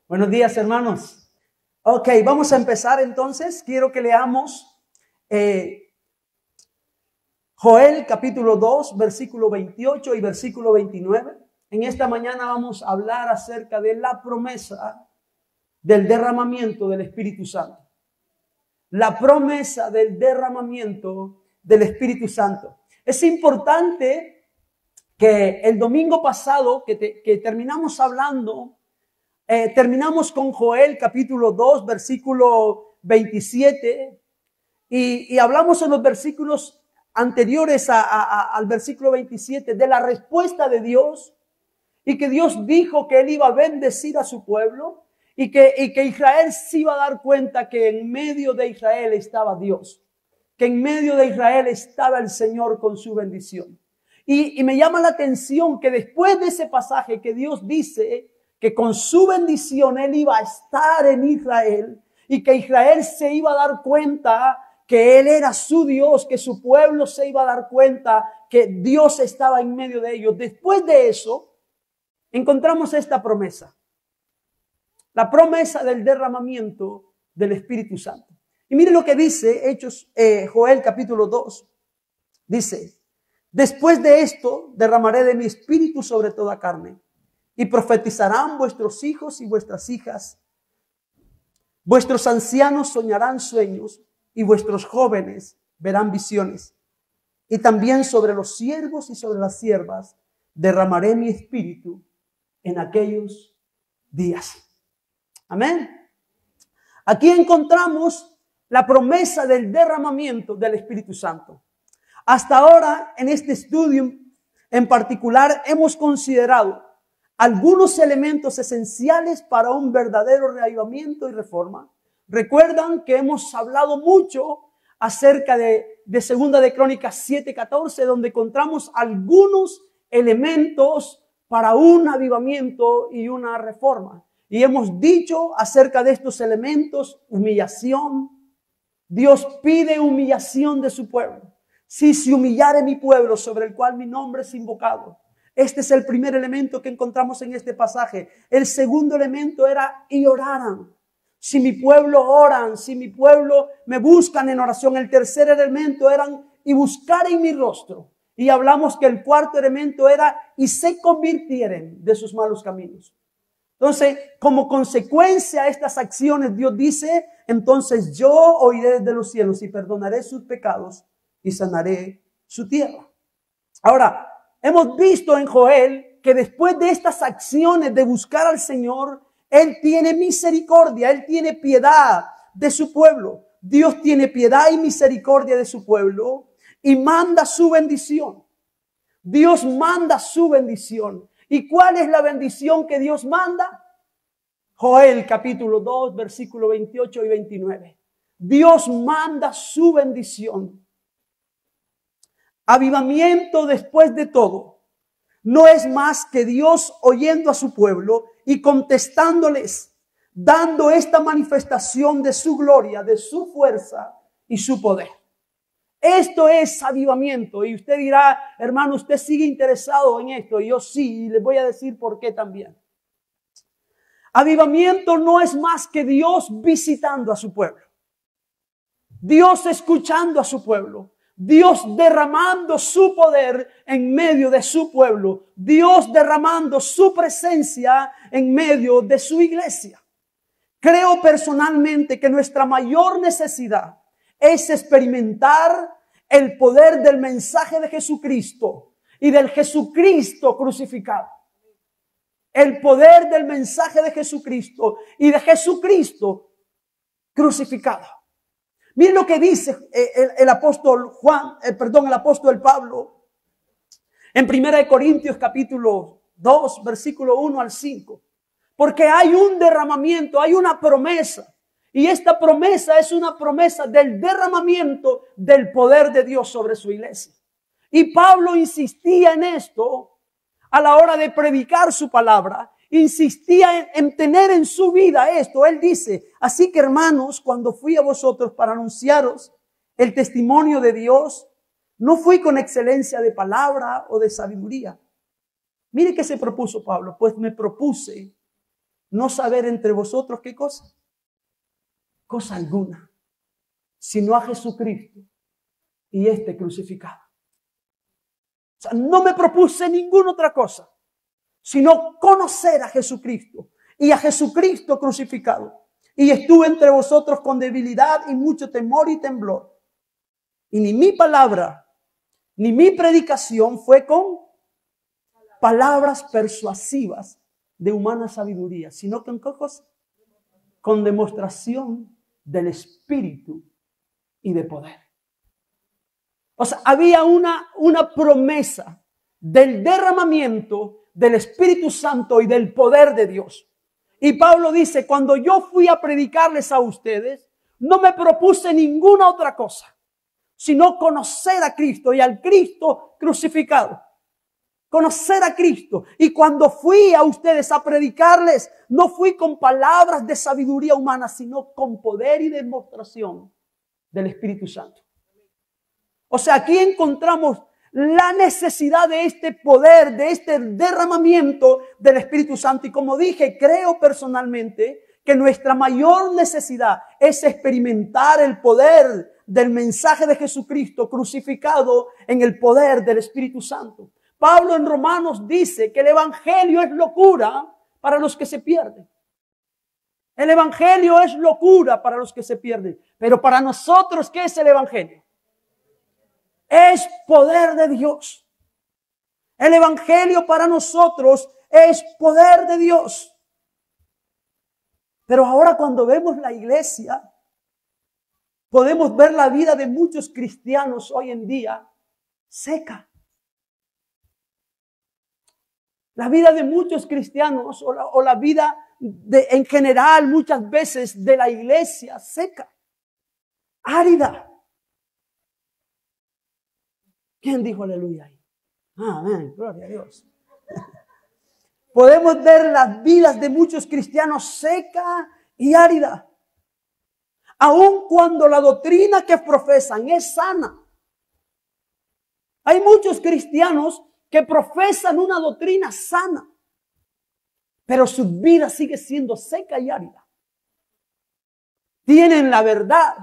Buenos días, hermanos. Ok, vamos a empezar entonces. Quiero que leamos Joel capítulo 2, versículo 28 y versículo 29. En esta mañana vamos a hablar acerca de la promesa del derramamiento del Espíritu Santo. La promesa del derramamiento del Espíritu Santo. Es importante que el domingo pasado que terminamos hablando, terminamos con Joel capítulo 2, versículo 27 y hablamos en los versículos anteriores al versículo 27 de la respuesta de Dios y que Dios dijo que Él iba a bendecir a su pueblo y que Israel se iba a dar cuenta que en medio de Israel estaba Dios, que en medio de Israel estaba el Señor con su bendición. Y me llama la atención que después de ese pasaje que Dios dice que con su bendición Él iba a estar en Israel y que Israel se iba a dar cuenta que Él era su Dios, que su pueblo se iba a dar cuenta que Dios estaba en medio de ellos. Después de eso, encontramos esta promesa. La promesa del derramamiento del Espíritu Santo. Y mire lo que dice Joel capítulo 2. Dice, después de esto derramaré de mi espíritu sobre toda carne y profetizarán vuestros hijos y vuestras hijas. Vuestros ancianos soñarán sueños y vuestros jóvenes verán visiones. Y también sobre los siervos y sobre las siervas derramaré mi espíritu en aquellos días. Amén. Aquí encontramos la promesa del derramamiento del Espíritu Santo. Hasta ahora, en este estudio en particular, hemos considerado algunos elementos esenciales para un verdadero reavivamiento y reforma. Recuerdan que hemos hablado mucho acerca de 2 de Crónicas 7:14, donde encontramos algunos elementos para un avivamiento y una reforma. Y hemos dicho acerca de estos elementos, humillación. Dios pide humillación de su pueblo. Si se humillare mi pueblo sobre el cual mi nombre es invocado. Este es el primer elemento que encontramos en este pasaje. El segundo elemento era y oraran. Si mi pueblo oran, si mi pueblo me buscan en oración. El tercer elemento eran y buscar en mi rostro. Y hablamos que el cuarto elemento era y se convirtieren de sus malos caminos. Entonces, como consecuencia a estas acciones, Dios dice, entonces yo oiré desde los cielos y perdonaré sus pecados y sanaré su tierra. Ahora, hemos visto en Joel que después de estas acciones de buscar al Señor, Él tiene misericordia, Él tiene piedad de su pueblo. Dios tiene piedad y misericordia de su pueblo y manda su bendición. Dios manda su bendición. ¿Y cuál es la bendición que Dios manda? Joel capítulo 2, versículo 28 y 29. Dios manda su bendición. Avivamiento después de todo no es más que Dios oyendo a su pueblo y contestándoles, dando esta manifestación de su gloria, de su fuerza y su poder. Esto es avivamiento. Y usted dirá, hermano, usted sigue interesado en esto. Y yo sí, y les voy a decir por qué también. Avivamiento no es más que Dios visitando a su pueblo. Dios escuchando a su pueblo. Dios derramando su poder en medio de su pueblo. Dios derramando su presencia en medio de su iglesia. Creo personalmente que nuestra mayor necesidad es experimentar el poder del mensaje de Jesucristo y del Jesucristo crucificado. El poder del mensaje de Jesucristo y de Jesucristo crucificado. Miren lo que dice el apóstol el apóstol Pablo en 1 Corintios capítulo 2, versículo 1 al 5. Porque hay un derramamiento, hay una promesa. Y esta promesa es una promesa del derramamiento del poder de Dios sobre su iglesia. Y Pablo insistía en esto a la hora de predicar su palabra. Insistía en tener en su vida esto. Él dice, así que hermanos, cuando fui a vosotros para anunciaros el testimonio de Dios, no fui con excelencia de palabra o de sabiduría. Mire qué se propuso Pablo. Pues me propuse no saber entre vosotros qué cosa, cosa alguna, sino a Jesucristo y este crucificado. O sea, no me propuse ninguna otra cosa, sino conocer a Jesucristo y a Jesucristo crucificado. Y estuve entre vosotros con debilidad y mucho temor y temblor. Y ni mi palabra, ni mi predicación fue con palabras persuasivas de humana sabiduría, sino con ¿qué cosa? Con demostración del Espíritu y de poder. O sea, había una promesa del derramamiento del Espíritu Santo y del poder de Dios. Y Pablo dice, cuando yo fui a predicarles a ustedes, no me propuse ninguna otra cosa, sino conocer a Cristo y al Cristo crucificado. Conocer a Cristo. Y cuando fui a ustedes a predicarles, no fui con palabras de sabiduría humana, sino con poder y demostración del Espíritu Santo. O sea, aquí encontramos la necesidad de este poder, de este derramamiento del Espíritu Santo. Y como dije, creo personalmente que nuestra mayor necesidad es experimentar el poder del mensaje de Jesucristo crucificado en el poder del Espíritu Santo. Pablo en Romanos dice que el evangelio es locura para los que se pierden. El evangelio es locura para los que se pierden. Pero para nosotros, ¿qué es el evangelio? Es poder de Dios. El evangelio para nosotros es poder de Dios. Pero ahora cuando vemos la iglesia, podemos ver la vida de muchos cristianos hoy en día seca. La vida de muchos cristianos o la vida en general muchas veces de la iglesia seca, árida. ¿Quién dijo aleluya ahí? Amén, gloria a Dios. Podemos ver las vidas de muchos cristianos seca y árida. Aun cuando la doctrina que profesan es sana. Hay muchos cristianos que profesan una doctrina sana, pero su vida sigue siendo seca y árida. Tienen la verdad,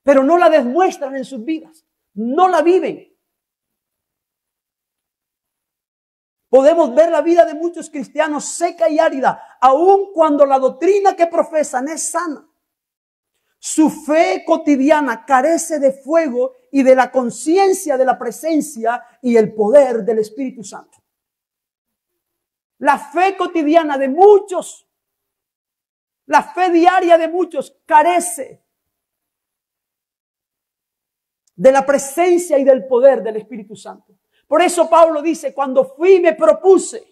pero no la demuestran en sus vidas. No la viven. Podemos ver la vida de muchos cristianos seca y árida, aun cuando la doctrina que profesan es sana. Su fe cotidiana carece de fuego y de la conciencia de la presencia y el poder del Espíritu Santo. La fe cotidiana de muchos, la fe diaria de muchos carece de la presencia y del poder del Espíritu Santo. Por eso Pablo dice, cuando fui me propuse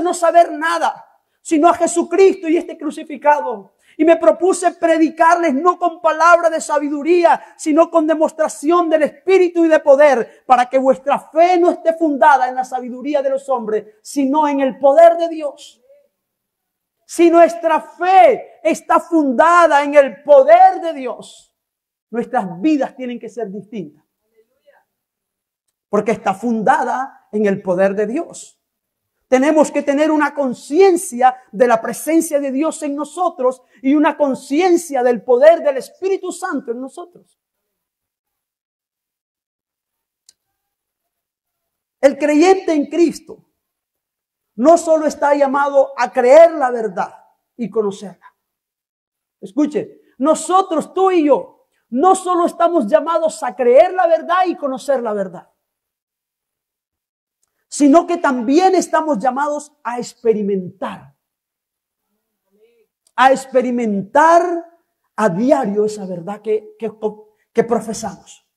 no saber nada, sino a Jesucristo y este crucificado. Y me propuse predicarles no con palabra de sabiduría, sino con demostración del Espíritu y de poder, para que vuestra fe no esté fundada en la sabiduría de los hombres, sino en el poder de Dios. Si nuestra fe está fundada en el poder de Dios, nuestras vidas tienen que ser distintas. Porque está fundada en el poder de Dios. Tenemos que tener una conciencia de la presencia de Dios en nosotros y una conciencia del poder del Espíritu Santo en nosotros. El creyente en Cristo no solo está llamado a creer la verdad y conocerla. Escuche, nosotros, tú y yo, no solo estamos llamados a creer la verdad y conocer la verdad, sino que también estamos llamados a experimentar a diario esa verdad que profesamos.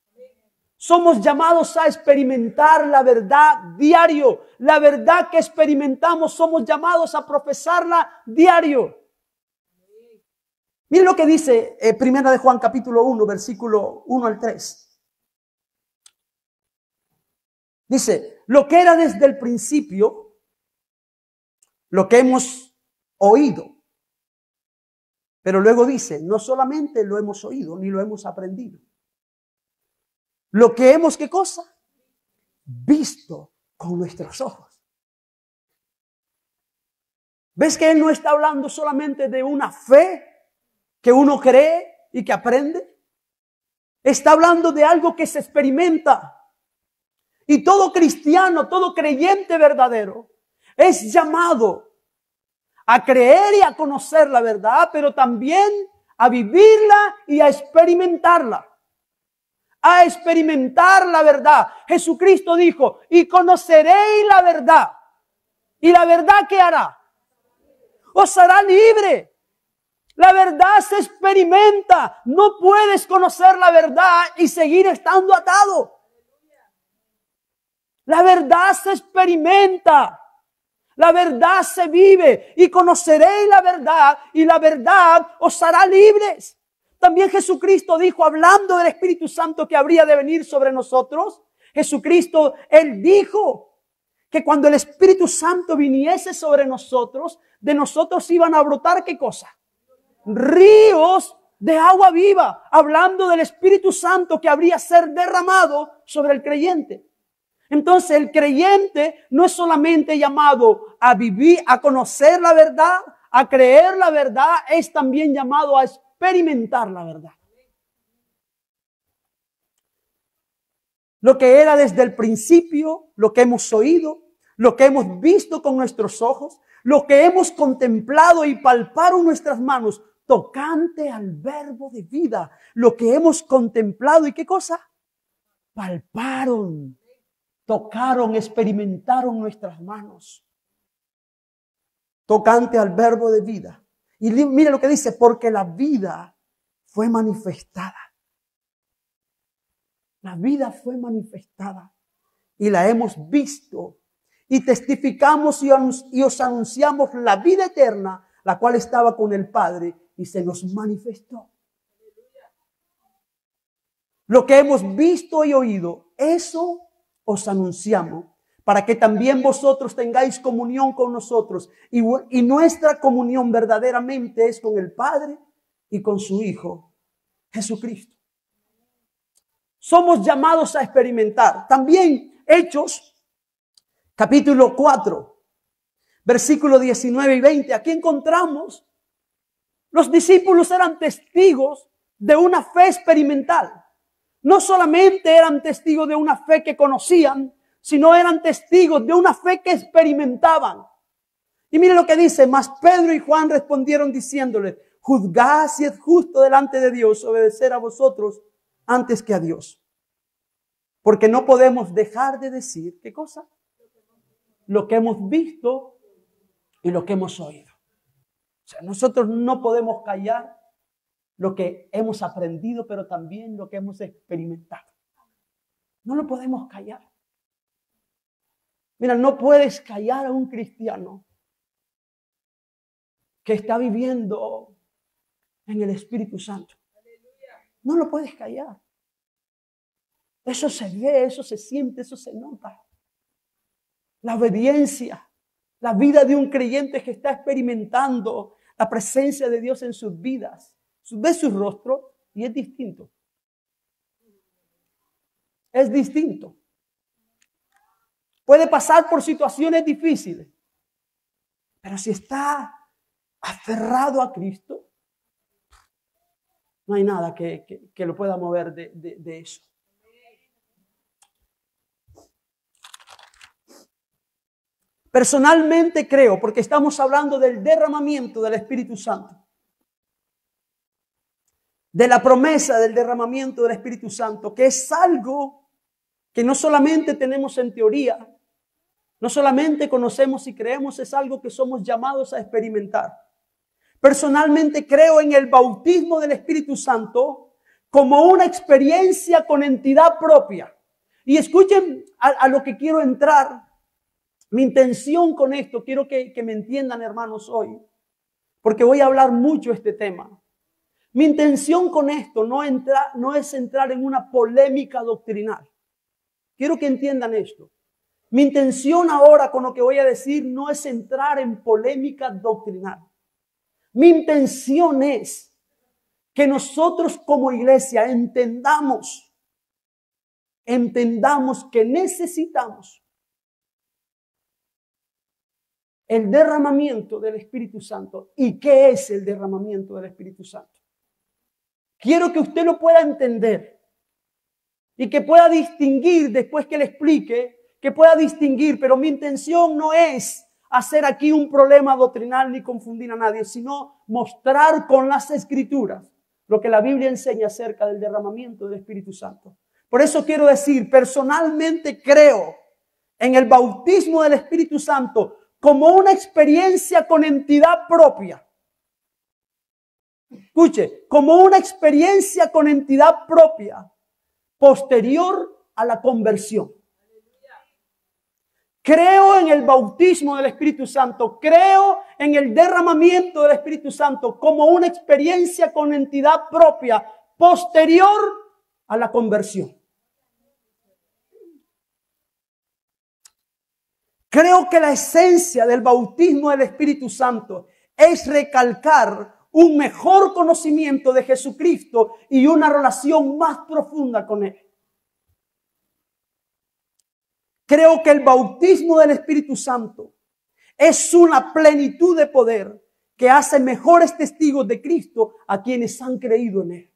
Somos llamados a experimentar la verdad diario. La verdad que experimentamos, somos llamados a profesarla diario. Miren lo que dice Primera de Juan capítulo 1, versículo 1 al 3. Dice, lo que era desde el principio, lo que hemos oído. Pero luego dice, no solamente lo hemos oído, ni lo hemos aprendido. Lo que hemos, ¿qué cosa? Visto con nuestros ojos. ¿Ves que Él no está hablando solamente de una fe que uno cree y que aprende? Está hablando de algo que se experimenta. Y todo cristiano, todo creyente verdadero es llamado a creer y a conocer la verdad, pero también a vivirla y a experimentarla. A experimentar la verdad. Jesucristo dijo, y conoceréis la verdad. ¿Y la verdad qué hará? Os hará libre. La verdad se experimenta. No puedes conocer la verdad y seguir estando atado. La verdad se experimenta. La verdad se vive. Y conoceréis la verdad y la verdad os hará libres. También Jesucristo dijo, hablando del Espíritu Santo que habría de venir sobre nosotros, Jesucristo, Él dijo que cuando el Espíritu Santo viniese sobre nosotros, de nosotros iban a brotar, ¿qué cosa? Ríos de agua viva, hablando del Espíritu Santo que habría ser derramado sobre el creyente. Entonces el creyente no es solamente llamado a vivir, a conocer la verdad, a creer la verdad, es también llamado a experimentar la verdad. Lo que era desde el principio, lo que hemos oído, lo que hemos visto con nuestros ojos, lo que hemos contemplado y palparon nuestras manos, tocante al verbo de vida, lo que hemos contemplado y ¿qué cosa? Palparon, tocaron, experimentaron nuestras manos, tocante al verbo de vida. Y mire lo que dice, porque la vida fue manifestada. La vida fue manifestada y la hemos visto y testificamos y os anunciamos la vida eterna, la cual estaba con el Padre y se nos manifestó. Lo que hemos visto y oído, eso os anunciamos, para que también vosotros tengáis comunión con nosotros. Y nuestra comunión verdaderamente es con el Padre y con su Hijo, Jesucristo. Somos llamados a experimentar. También Hechos, capítulo 4, versículos 19 y 20. Aquí encontramos, los discípulos eran testigos de una fe experimental. No solamente eran testigos de una fe que conocían, sino eran testigos de una fe que experimentaban. Y mire lo que dice, mas Pedro y Juan respondieron diciéndole, juzgad si es justo delante de Dios obedecer a vosotros antes que a Dios. Porque no podemos dejar de decir, ¿qué cosa? Lo que hemos visto y lo que hemos oído. O sea, nosotros no podemos callar lo que hemos aprendido, pero también lo que hemos experimentado. No lo podemos callar. Mira, no puedes callar a un cristiano que está viviendo en el Espíritu Santo. No lo puedes callar. Eso se ve, eso se siente, eso se nota. La obediencia, la vida de un creyente que está experimentando la presencia de Dios en sus vidas. Ve su rostro y es distinto. Es distinto. Puede pasar por situaciones difíciles, pero si está aferrado a Cristo, no hay nada que lo pueda mover de eso. Personalmente creo, porque estamos hablando del derramamiento del Espíritu Santo, de la promesa del derramamiento del Espíritu Santo, que es algo que no solamente tenemos en teoría, no solamente conocemos y creemos, es algo que somos llamados a experimentar. Personalmente creo en el bautismo del Espíritu Santo como una experiencia con entidad propia. Y escuchen a lo que quiero entrar. Mi intención con esto, quiero que me entiendan, hermanos, hoy, porque voy a hablar mucho este tema. Mi intención con esto no es entrar en una polémica doctrinal. Quiero que entiendan esto. Mi intención ahora con lo que voy a decir no es entrar en polémica doctrinal. Mi intención es que nosotros como iglesia entendamos que necesitamos el derramamiento del Espíritu Santo. ¿Y qué es el derramamiento del Espíritu Santo? Quiero que usted lo pueda entender y que pueda distinguir después que le explique, que pueda distinguir, pero mi intención no es hacer aquí un problema doctrinal ni confundir a nadie, sino mostrar con las Escrituras lo que la Biblia enseña acerca del derramamiento del Espíritu Santo. Por eso quiero decir, personalmente creo en el bautismo del Espíritu Santo como una experiencia con entidad propia. Escuche, como una experiencia con entidad propia posterior a la conversión. Creo en el bautismo del Espíritu Santo, creo en el derramamiento del Espíritu Santo como una experiencia con entidad propia posterior a la conversión. Creo que la esencia del bautismo del Espíritu Santo es recalcar un mejor conocimiento de Jesucristo y una relación más profunda con Él. Creo que el bautismo del Espíritu Santo es una plenitud de poder que hace mejores testigos de Cristo a quienes han creído en Él.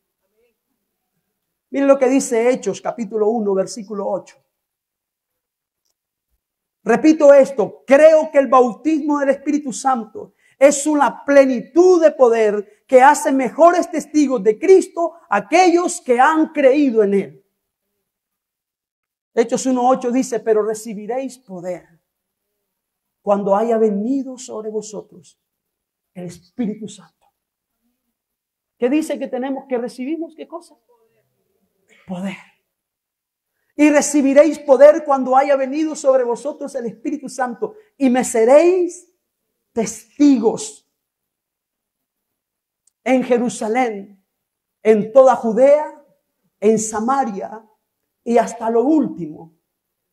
Miren lo que dice Hechos, capítulo 1, versículo 8. Repito esto, creo que el bautismo del Espíritu Santo es una plenitud de poder que hace mejores testigos de Cristo a aquellos que han creído en Él. Hechos 1:8 dice, pero recibiréis poder cuando haya venido sobre vosotros el Espíritu Santo. ¿Qué dice que tenemos que recibimos? ¿Qué cosa? Poder. Y recibiréis poder cuando haya venido sobre vosotros el Espíritu Santo. Y me seréis testigos en Jerusalén, en toda Judea, en Samaria y hasta lo último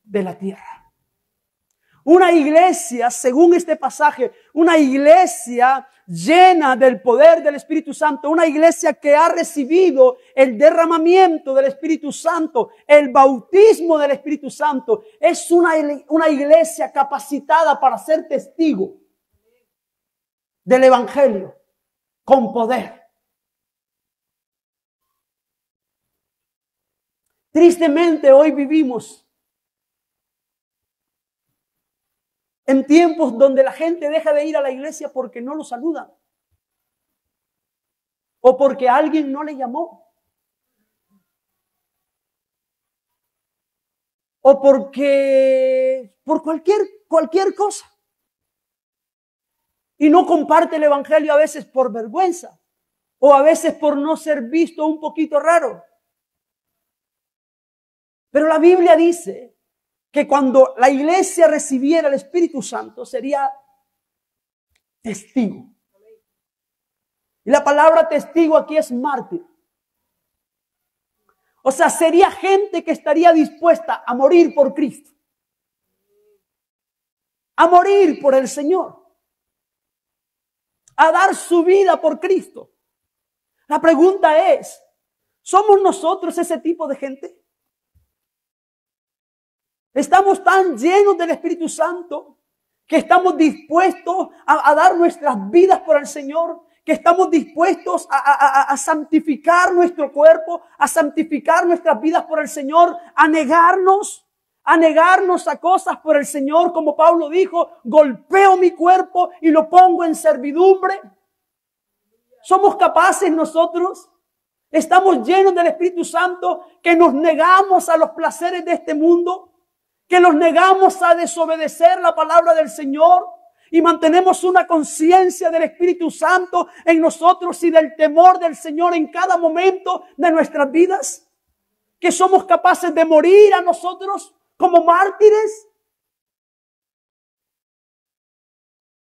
de la tierra. Una iglesia, según este pasaje, una iglesia llena del poder del Espíritu Santo, una iglesia que ha recibido el derramamiento del Espíritu Santo, el bautismo del Espíritu Santo, es una iglesia capacitada para ser testigo del Evangelio con poder. Tristemente hoy vivimos en tiempos donde la gente deja de ir a la iglesia porque no lo saludan. O porque alguien no le llamó. O porque por cualquier cosa. Y no comparte el evangelio a veces por vergüenza. O a veces por no ser visto un poquito raro. Pero la Biblia dice que cuando la iglesia recibiera el Espíritu Santo sería testigo. Y la palabra testigo aquí es mártir. O sea, sería gente que estaría dispuesta a morir por Cristo. A morir por el Señor. A dar su vida por Cristo. La pregunta es, ¿somos nosotros ese tipo de gente? Estamos tan llenos del Espíritu Santo que estamos dispuestos a dar nuestras vidas por el Señor, que estamos dispuestos a santificar nuestro cuerpo, a santificar nuestras vidas por el Señor, a negarnos a cosas por el Señor, como Pablo dijo, golpeo mi cuerpo y lo pongo en servidumbre. ¿Somos capaces nosotros? Estamos llenos del Espíritu Santo que nos negamos a los placeres de este mundo, que nos negamos a desobedecer la palabra del Señor y mantenemos una conciencia del Espíritu Santo en nosotros y del temor del Señor en cada momento de nuestras vidas, que somos capaces de morir a nosotros como mártires.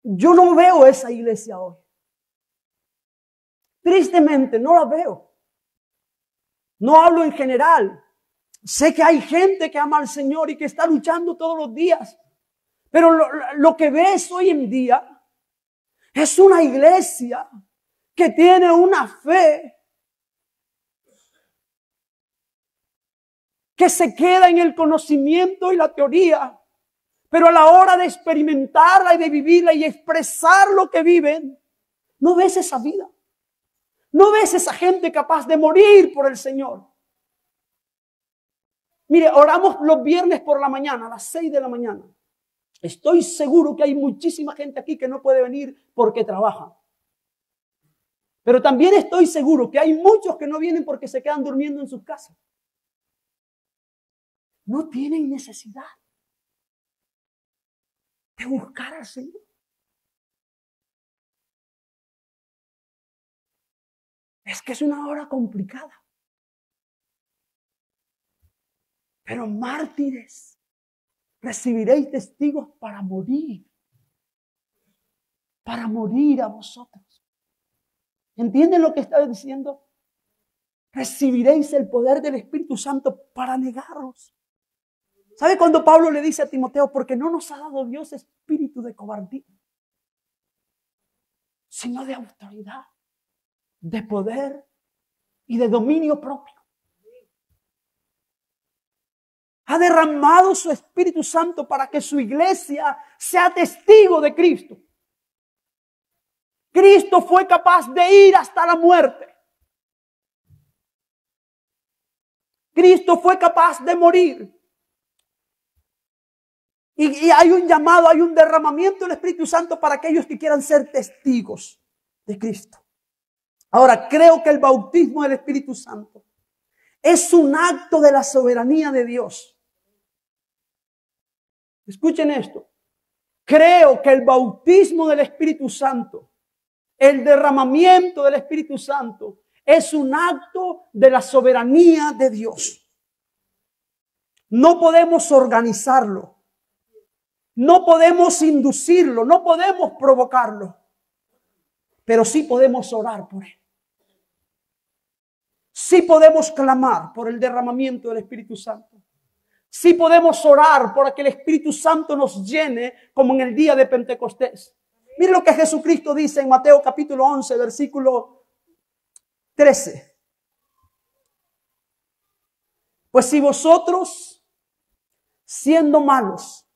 Yo no veo esa iglesia hoy. Tristemente no la veo. No hablo en general. Sé que hay gente que ama al Señor y que está luchando todos los días. Pero lo que ves hoy en día es una iglesia que tiene una fe que se queda en el conocimiento y la teoría, Pero a la hora de experimentarla y de vivirla y expresar lo que viven, no ves esa vida. No ves esa gente capaz de morir por el Señor. Mire, oramos los viernes por la mañana, a las 6 de la mañana. Estoy seguro que hay muchísima gente aquí que no puede venir porque trabaja. Pero también estoy seguro que hay muchos que no vienen porque se quedan durmiendo en sus casas. No tienen necesidad de buscar al Señor. Es que es una hora complicada. Pero mártires, recibiréis testigos para morir. Para morir a vosotros. ¿Entienden lo que está diciendo? Recibiréis el poder del Espíritu Santo para negaros. ¿Sabe cuando Pablo le dice a Timoteo? Porque no nos ha dado Dios espíritu de cobardía, sino de autoridad, de poder y de dominio propio. Ha derramado su Espíritu Santo para que su iglesia sea testigo de Cristo. Cristo fue capaz de ir hasta la muerte. Cristo fue capaz de morir. Y hay un llamado, hay un derramamiento del Espíritu Santo para aquellos que quieran ser testigos de Cristo. Ahora, creo que el bautismo del Espíritu Santo es un acto de la soberanía de Dios. Escuchen esto. Creo que el bautismo del Espíritu Santo, el derramamiento del Espíritu Santo, es un acto de la soberanía de Dios. No podemos organizarlo. No podemos inducirlo. No podemos provocarlo. Pero sí podemos orar por él. Sí podemos clamar por el derramamiento del Espíritu Santo. Sí podemos orar por que el Espíritu Santo nos llene como en el día de Pentecostés. Mire lo que Jesucristo dice en Mateo capítulo 11, versículo 13. Pues si vosotros, siendo malos,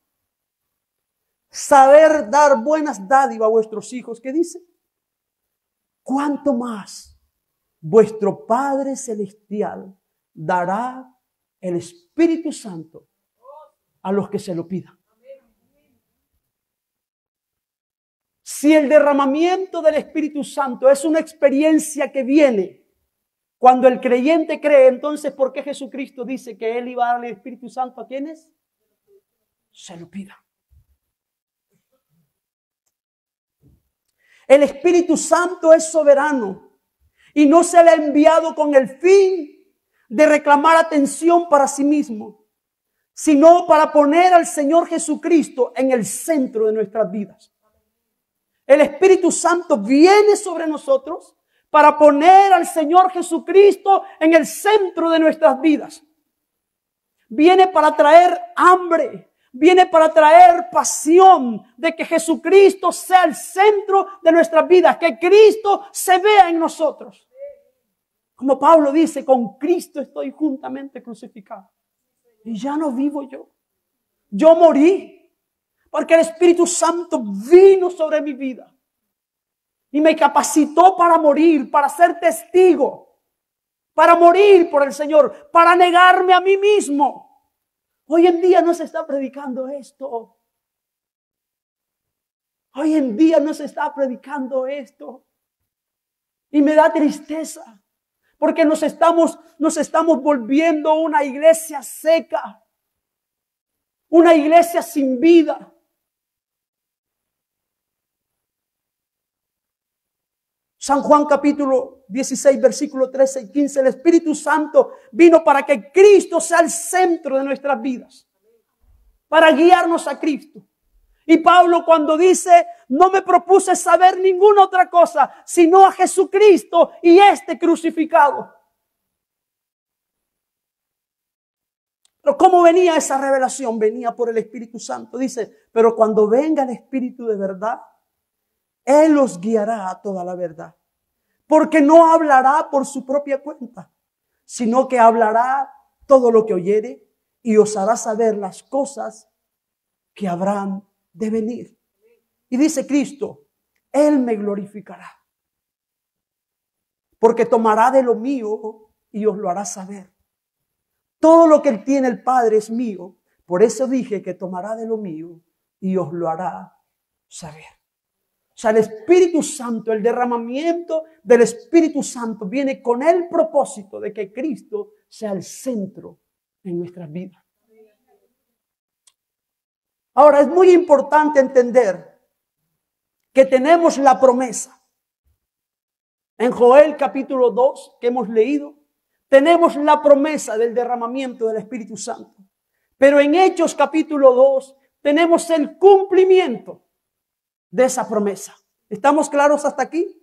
saber dar buenas dádivas a vuestros hijos, ¿qué dice? ¿Cuánto más vuestro Padre Celestial dará el Espíritu Santo a los que se lo pidan? Si el derramamiento del Espíritu Santo es una experiencia que viene cuando el creyente cree, entonces ¿por qué Jesucristo dice que Él iba a darle el Espíritu Santo a quienes se lo pidan? El Espíritu Santo es soberano y no se le ha enviado con el fin de reclamar atención para sí mismo, sino para poner al Señor Jesucristo en el centro de nuestras vidas. El Espíritu Santo viene sobre nosotros para poner al Señor Jesucristo en el centro de nuestras vidas. Viene para traer hambre, viene para traer pasión de que Jesucristo sea el centro de nuestras vidas, que Cristo se vea en nosotros. Como Pablo dice, con Cristo estoy juntamente crucificado. Y ya no vivo yo. Yo morí porque el Espíritu Santo vino sobre mi vida y me capacitó para morir, para ser testigo, para morir por el Señor, para negarme a mí mismo. Hoy en día no se está predicando esto. Hoy en día no se está predicando esto. Y me da tristeza. Porque nos estamos volviendo una iglesia seca. Una iglesia sin vida. San Juan capítulo 16, versículo 13 y 15. El Espíritu Santo vino para que Cristo sea el centro de nuestras vidas. Para guiarnos a Cristo. Y Pablo cuando dice, no me propuse saber ninguna otra cosa, sino a Jesucristo y este crucificado. Pero ¿cómo venía esa revelación? Venía por el Espíritu Santo. Dice, pero cuando venga el Espíritu de verdad, Él los guiará a toda la verdad. Porque no hablará por su propia cuenta, sino que hablará todo lo que oyere y os hará saber las cosas que habrán de venir. Y dice Cristo, Él me glorificará, porque tomará de lo mío y os lo hará saber. Todo lo que Él tiene, el Padre, es mío. Por eso dije que tomará de lo mío y os lo hará saber. O sea, el Espíritu Santo, el derramamiento del Espíritu Santo viene con el propósito de que Cristo sea el centro en nuestras vidas. Ahora, es muy importante entender que tenemos la promesa. En Joel capítulo 2 que hemos leído, tenemos la promesa del derramamiento del Espíritu Santo. Pero en Hechos capítulo 2 tenemos el cumplimiento de esa promesa. ¿Estamos claros hasta aquí?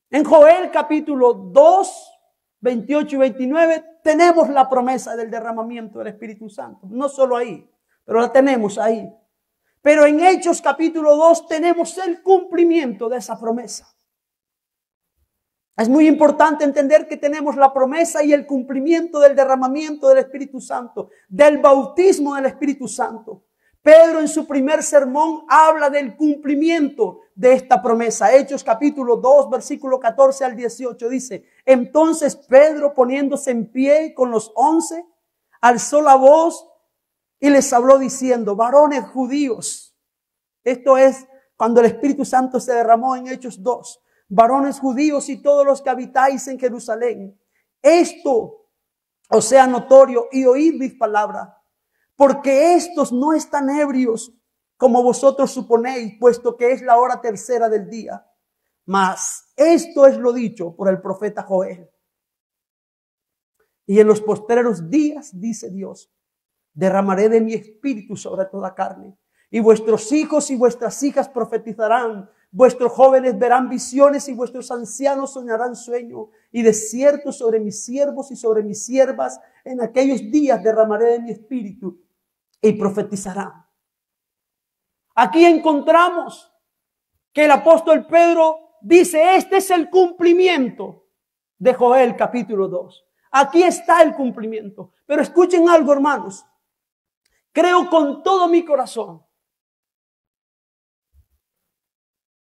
En Joel capítulo 2, 28 y 29 tenemos la promesa del derramamiento del Espíritu Santo. No solo ahí, pero la tenemos ahí. Pero en Hechos capítulo 2 tenemos el cumplimiento de esa promesa. Es muy importante entender que tenemos la promesa y el cumplimiento del derramamiento del Espíritu Santo, del bautismo del Espíritu Santo. Pedro en su primer sermón habla del cumplimiento de esta promesa. Hechos capítulo 2, versículo 14 al 18 dice: entonces Pedro, poniéndose en pie con los 11, alzó la voz y les habló diciendo: varones judíos. Esto es cuando el Espíritu Santo se derramó en Hechos 2. Varones judíos y todos los que habitáis en Jerusalén, esto os sea notorio y oíd mis palabras, porque estos no están ebrios como vosotros suponéis, puesto que es la hora tercera del día. Mas esto es lo dicho por el profeta Joel. Y en los postreros días, dice Dios, derramaré de mi espíritu sobre toda carne, y vuestros hijos y vuestras hijas profetizarán. Vuestros jóvenes verán visiones y vuestros ancianos soñarán sueños, y de cierto sobre mis siervos y sobre mis siervas en aquellos días derramaré de mi espíritu y profetizarán. Aquí encontramos que el apóstol Pedro dice: este es el cumplimiento de Joel capítulo 2. Aquí está el cumplimiento. Pero escuchen algo, hermanos. Creo con todo mi corazón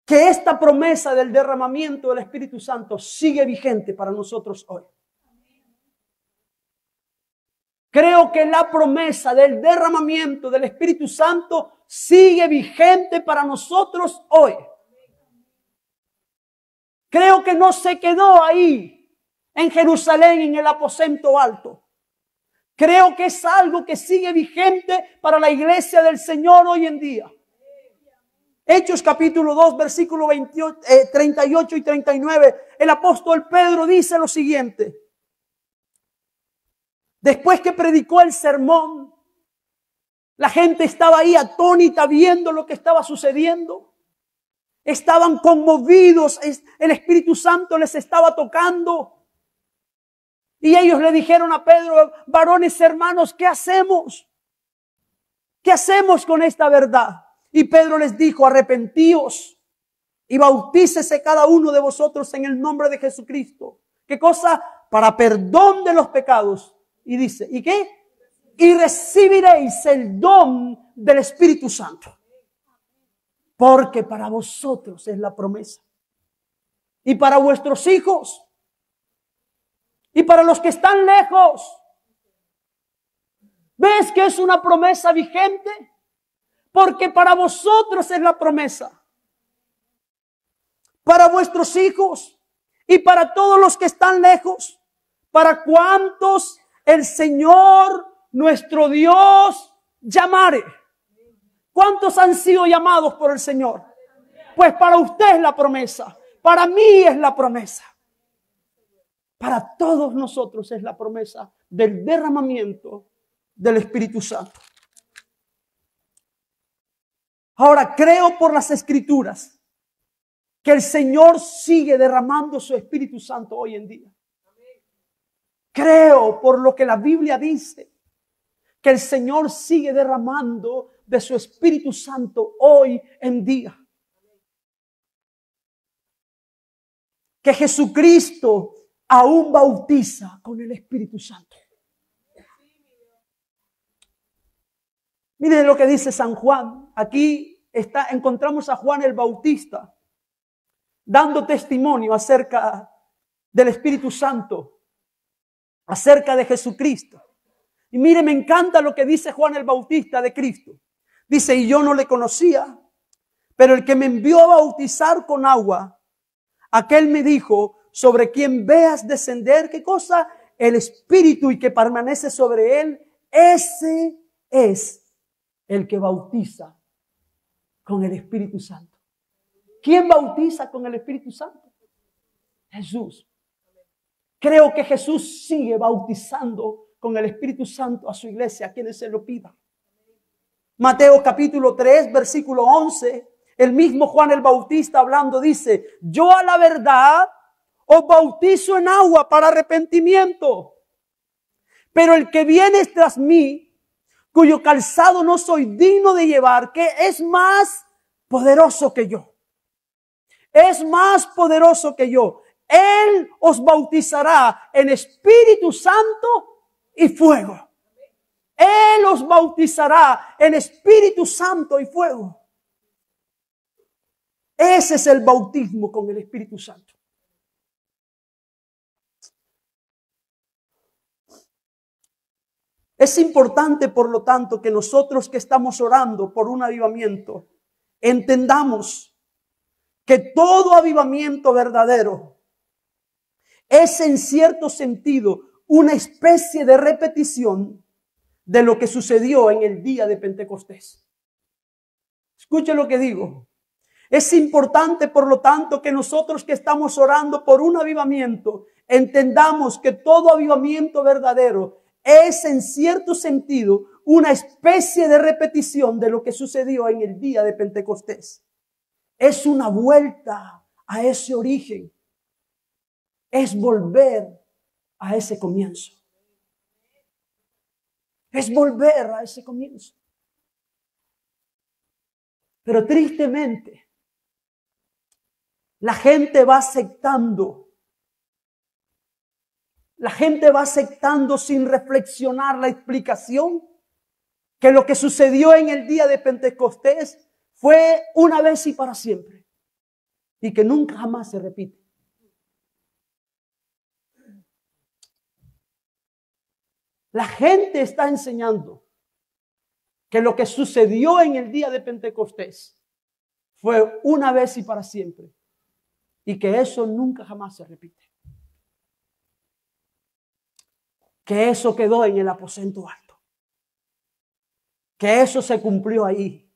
que esta promesa del derramamiento del Espíritu Santo sigue vigente para nosotros hoy. Creo que la promesa del derramamiento del Espíritu Santo sigue vigente para nosotros hoy. Creo que no se quedó ahí en Jerusalén en el aposento alto. Creo que es algo que sigue vigente para la iglesia del Señor hoy en día. Hechos capítulo 2, versículo 38 y 39, el apóstol Pedro dice lo siguiente. Después que predicó el sermón, la gente estaba ahí atónita viendo lo que estaba sucediendo. Estaban conmovidos, el Espíritu Santo les estaba tocando. Y ellos le dijeron a Pedro: varones hermanos, ¿qué hacemos? ¿Qué hacemos con esta verdad? Y Pedro les dijo: arrepentíos y bautícese cada uno de vosotros en el nombre de Jesucristo. ¿Qué cosa? Para perdón de los pecados. Y dice, ¿y qué? Y recibiréis el don del Espíritu Santo. Porque para vosotros es la promesa. Y para vuestros hijos. Y para los que están lejos. ¿Ves que es una promesa vigente? Porque para vosotros es la promesa. Para vuestros hijos y para todos los que están lejos. Para cuantos el Señor nuestro Dios llamare. ¿Cuántos han sido llamados por el Señor? Pues para usted es la promesa. Para mí es la promesa. Para todos nosotros es la promesa del derramamiento del Espíritu Santo. Ahora, creo por las Escrituras que el Señor sigue derramando su Espíritu Santo hoy en día. Creo por lo que la Biblia dice que el Señor sigue derramando de su Espíritu Santo hoy en día. Que Jesucristo aún bautiza con el Espíritu Santo. Miren lo que dice San Juan. Aquí encontramos a Juan el Bautista dando testimonio acerca del Espíritu Santo, acerca de Jesucristo. Y mire, me encanta lo que dice Juan el Bautista de Cristo. Dice, y yo no le conocía, pero el que me envió a bautizar con agua, aquel me dijo, sobre quien veas descender, ¿qué cosa? El Espíritu y que permanece sobre él, ese es el que bautiza con el Espíritu Santo. ¿Quién bautiza con el Espíritu Santo? Jesús. Creo que Jesús sigue bautizando con el Espíritu Santo a su iglesia, a quienes se lo pidan. Mateo capítulo 3, versículo 11, el mismo Juan el Bautista hablando dice, yo a la verdad os bautizo en agua para arrepentimiento, pero el que viene tras mí, cuyo calzado no soy digno de llevar, que es más poderoso que yo. Es más poderoso que yo. Él os bautizará en Espíritu Santo y fuego. Él os bautizará en Espíritu Santo y fuego. Ese es el bautismo con el Espíritu Santo. Es importante, por lo tanto, que nosotros que estamos orando por un avivamiento, entendamos que todo avivamiento verdadero es en cierto sentido una especie de repetición de lo que sucedió en el día de Pentecostés. Escuche lo que digo. Es importante, por lo tanto, que nosotros que estamos orando por un avivamiento, entendamos que todo avivamiento verdadero es en cierto sentido una especie de repetición de lo que sucedió en el día de Pentecostés. Es una vuelta a ese origen. Es volver a ese comienzo. Es volver a ese comienzo. Pero tristemente, la gente va aceptando. La gente va aceptando sin reflexionar la explicación que lo que sucedió en el día de Pentecostés fue una vez y para siempre. Y que nunca jamás se repite. La gente está enseñando que lo que sucedió en el día de Pentecostés fue una vez y para siempre. Y que eso nunca jamás se repite. Que eso quedó en el aposento alto. Que eso se cumplió ahí.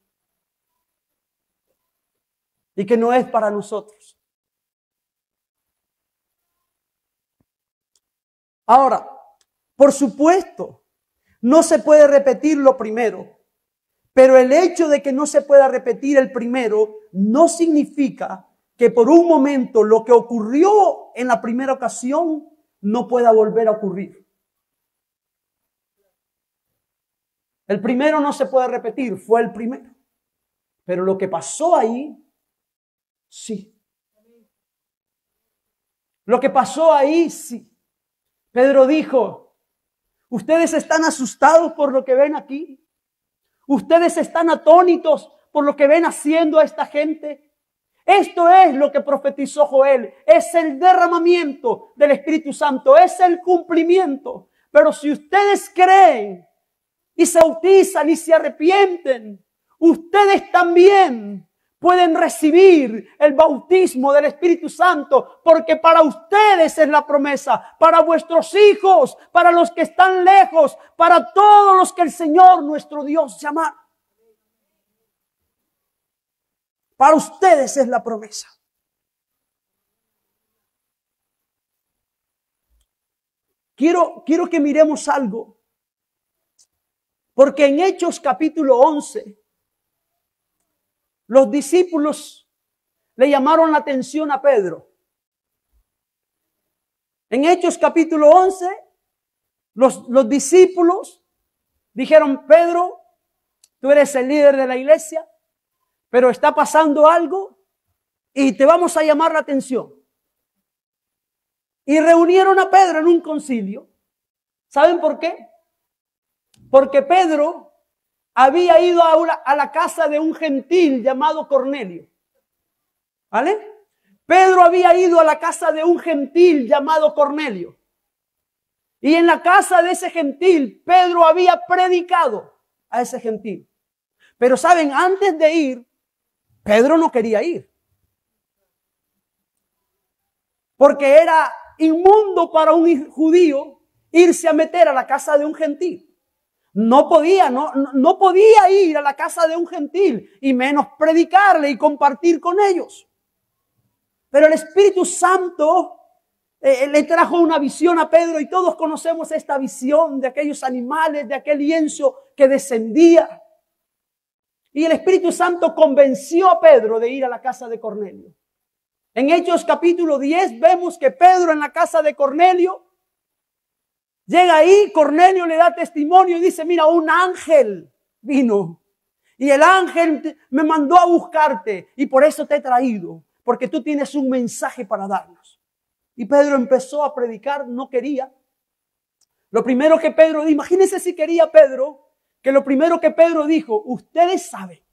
Y que no es para nosotros. Ahora, por supuesto, no se puede repetir lo primero. Pero el hecho de que no se pueda repetir el primero no significa que por un momento lo que ocurrió en la primera ocasión no pueda volver a ocurrir. El primero no se puede repetir, fue el primero. Pero lo que pasó ahí, sí. Lo que pasó ahí, sí. Pedro dijo, ustedes están asustados por lo que ven aquí. Ustedes están atónitos por lo que ven haciendo a esta gente. Esto es lo que profetizó Joel. Es el derramamiento del Espíritu Santo. Es el cumplimiento. Pero si ustedes creen y se bautizan y se arrepienten, ustedes también pueden recibir el bautismo del Espíritu Santo, porque para ustedes es la promesa, para vuestros hijos, para los que están lejos, para todos los que el Señor nuestro Dios llama. Para ustedes es la promesa. Quiero que miremos algo. Porque en Hechos capítulo 11, los discípulos le llamaron la atención a Pedro. En Hechos capítulo 11, los discípulos dijeron, Pedro, tú eres el líder de la iglesia, pero está pasando algo y te vamos a llamar la atención. Y reunieron a Pedro en un concilio. ¿Saben por qué? Porque Pedro había ido a la casa de un gentil llamado Cornelio. ¿Vale? Pedro había ido a la casa de un gentil llamado Cornelio. Y en la casa de ese gentil, Pedro había predicado a ese gentil. Pero saben, antes de ir, Pedro no quería ir. Porque era inmundo para un judío irse a meter a la casa de un gentil. No podía ir a la casa de un gentil y menos predicarle y compartir con ellos. Pero el Espíritu Santo le trajo una visión a Pedro y todos conocemos esta visión de aquellos animales, de aquel lienzo que descendía. Y el Espíritu Santo convenció a Pedro de ir a la casa de Cornelio. En Hechos capítulo 10 vemos que Pedro en la casa de Cornelio llega ahí, Cornelio le da testimonio y dice, mira, un ángel vino y el ángel me mandó a buscarte y por eso te he traído, porque tú tienes un mensaje para darnos. Y Pedro empezó a predicar, no quería. Lo primero que Pedro dijo, imagínense si quería Pedro, que lo primero que Pedro dijo, ustedes saben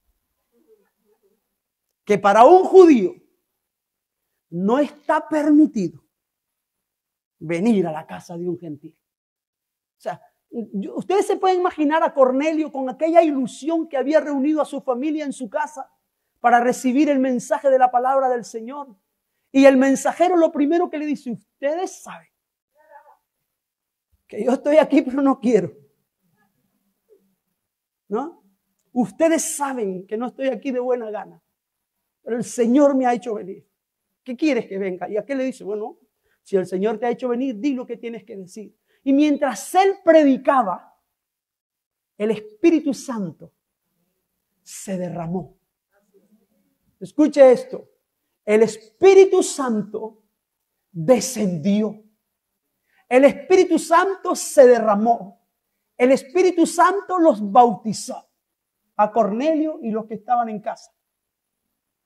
que para un judío no está permitido venir a la casa de un gentil. O sea, ustedes se pueden imaginar a Cornelio con aquella ilusión que había reunido a su familia en su casa para recibir el mensaje de la palabra del Señor. Y el mensajero lo primero que le dice, ustedes saben que yo estoy aquí pero no quiero. ¿No? Ustedes saben que no estoy aquí de buena gana, pero el Señor me ha hecho venir. ¿Qué quieres que venga? Y aquel le dice, bueno, si el Señor te ha hecho venir, di lo que tienes que decir. Y mientras él predicaba, el Espíritu Santo se derramó. Escuche esto. El Espíritu Santo descendió. El Espíritu Santo se derramó. El Espíritu Santo los bautizó a Cornelio y los que estaban en casa.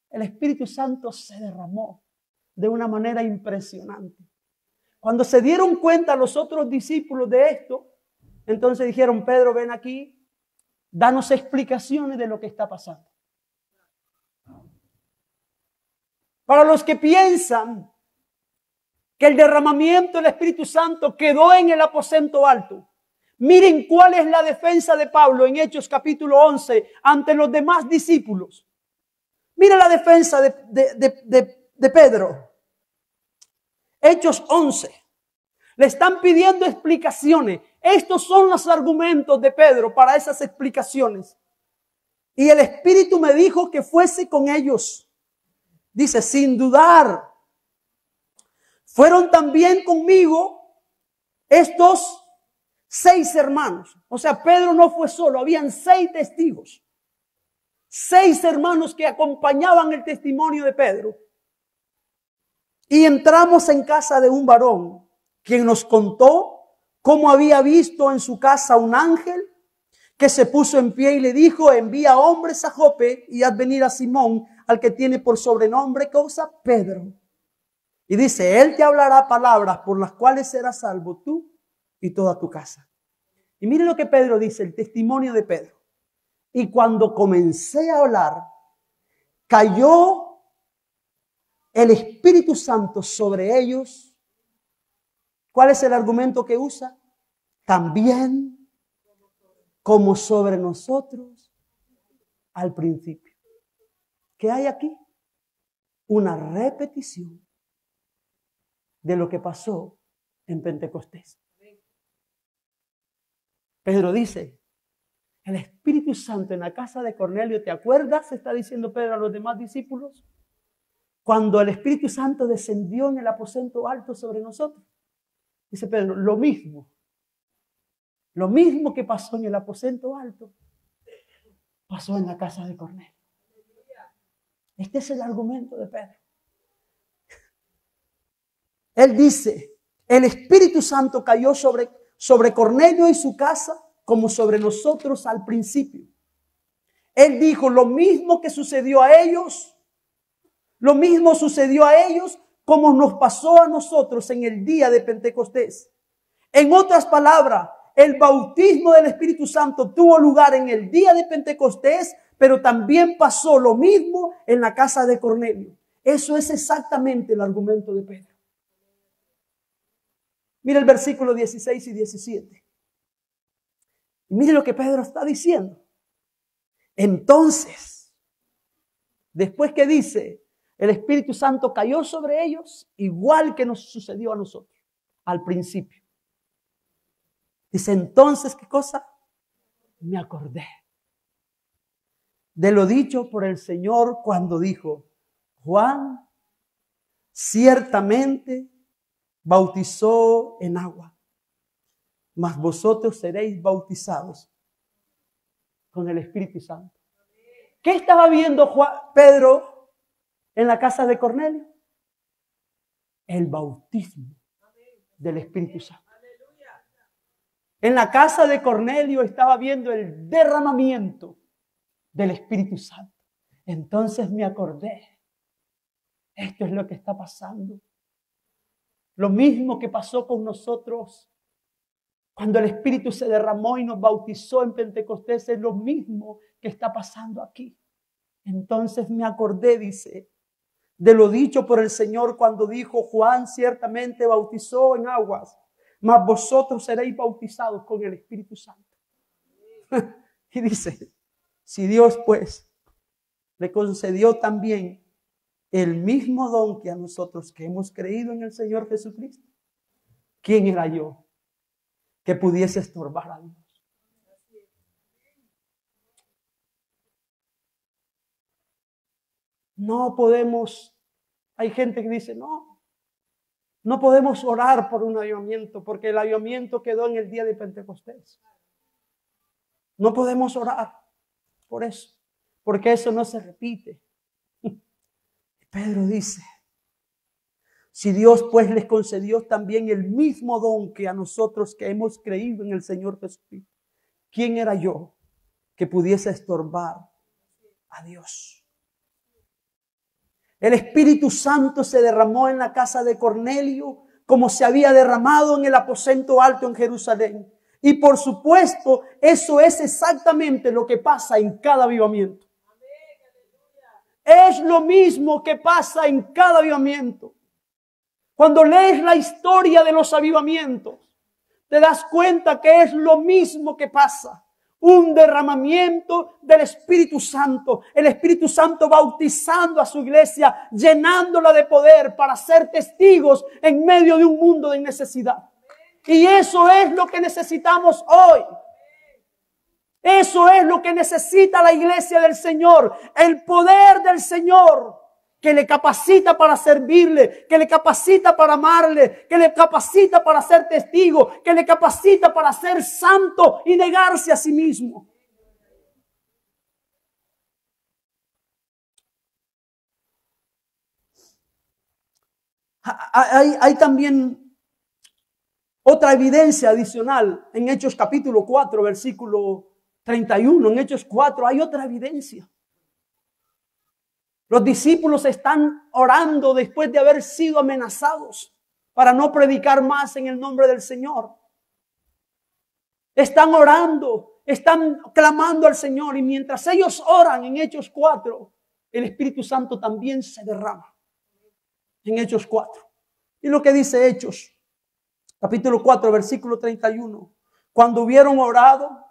El Espíritu Santo se derramó de una manera impresionante. Cuando se dieron cuenta los otros discípulos de esto, entonces dijeron, Pedro, ven aquí, danos explicaciones de lo que está pasando. Para los que piensan que el derramamiento del Espíritu Santo quedó en el aposento alto, miren cuál es la defensa de Pablo en Hechos capítulo 11 ante los demás discípulos. Mira la defensa de Pedro. Hechos 11. Le están pidiendo explicaciones. Estos son los argumentos de Pedro para esas explicaciones. Y el Espíritu me dijo que fuese con ellos. Dice, sin dudar. Fueron también conmigo estos 6 hermanos. O sea, Pedro no fue solo, habían 6 testigos. 6 hermanos que acompañaban el testimonio de Pedro. Y entramos en casa de un varón, quien nos contó cómo había visto en su casa un ángel que se puso en pie y le dijo, envía hombres a Jope y haz venir a Simón, al que tiene por sobrenombre cosa Pedro. Y dice, él te hablará palabras por las cuales serás salvo tú y toda tu casa. Y mire lo que Pedro dice, el testimonio de Pedro. Y cuando comencé a hablar, cayó el Espíritu Santo sobre ellos. ¿Cuál es el argumento que usa? También como sobre nosotros al principio. ¿Qué hay aquí? Una repetición de lo que pasó en Pentecostés. Pedro dice, el Espíritu Santo en la casa de Cornelio, ¿te acuerdas? Está diciendo Pedro a los demás discípulos. Cuando el Espíritu Santo descendió en el aposento alto sobre nosotros. Dice Pedro, lo mismo que pasó en el aposento alto, pasó en la casa de Cornelio. Este es el argumento de Pedro. Él dice, el Espíritu Santo cayó sobre Cornelio y su casa como sobre nosotros al principio. Él dijo, lo mismo que sucedió a ellos, lo mismo sucedió a ellos como nos pasó a nosotros en el día de Pentecostés. En otras palabras, el bautismo del Espíritu Santo tuvo lugar en el día de Pentecostés, pero también pasó lo mismo en la casa de Cornelio. Eso es exactamente el argumento de Pedro. Mira el versículo 16 y 17. Y mire lo que Pedro está diciendo. Entonces, después que dice, el Espíritu Santo cayó sobre ellos, igual que nos sucedió a nosotros al principio. Dice, entonces, ¿qué cosa? Me acordé de lo dicho por el Señor cuando dijo, Juan ciertamente bautizó en agua, mas vosotros seréis bautizados con el Espíritu Santo. ¿Qué estaba viendo Pedro en la casa de Cornelio? El bautismo del Espíritu Santo. En la casa de Cornelio estaba viendo el derramamiento del Espíritu Santo. Entonces me acordé, esto es lo que está pasando. Lo mismo que pasó con nosotros cuando el Espíritu se derramó y nos bautizó en Pentecostés, es lo mismo que está pasando aquí. Entonces me acordé, dice, de lo dicho por el Señor cuando dijo, Juan ciertamente bautizó en aguas, mas vosotros seréis bautizados con el Espíritu Santo. Y dice, si Dios pues le concedió también el mismo don que a nosotros que hemos creído en el Señor Jesucristo, ¿quién era yo que pudiese estorbar a Dios? No podemos, hay gente que dice, no podemos orar por un avivamiento porque el avivamiento quedó en el día de Pentecostés. No podemos orar por eso, porque eso no se repite. Pedro dice, si Dios pues les concedió también el mismo don que a nosotros que hemos creído en el Señor Jesucristo, ¿quién era yo que pudiese estorbar a Dios? El Espíritu Santo se derramó en la casa de Cornelio como se había derramado en el aposento alto en Jerusalén. Y por supuesto, eso es exactamente lo que pasa en cada avivamiento. Es lo mismo que pasa en cada avivamiento. Cuando lees la historia de los avivamientos, te das cuenta que es lo mismo que pasa. Un derramamiento del Espíritu Santo. El Espíritu Santo bautizando a su iglesia, llenándola de poder para ser testigos en medio de un mundo de necesidad. Y eso es lo que necesitamos hoy. Eso es lo que necesita la iglesia del Señor. El poder del Señor que le capacita para servirle, que le capacita para amarle, que le capacita para ser testigo, que le capacita para ser santo y negarse a sí mismo. Hay también otra evidencia adicional en Hechos capítulo 4, versículo 31. En Hechos 4 hay otra evidencia. Los discípulos están orando después de haber sido amenazados para no predicar más en el nombre del Señor. Están orando, están clamando al Señor y mientras ellos oran en Hechos 4, el Espíritu Santo también se derrama en Hechos 4. Y lo que dice Hechos, capítulo 4, versículo 31. Cuando hubieron orado,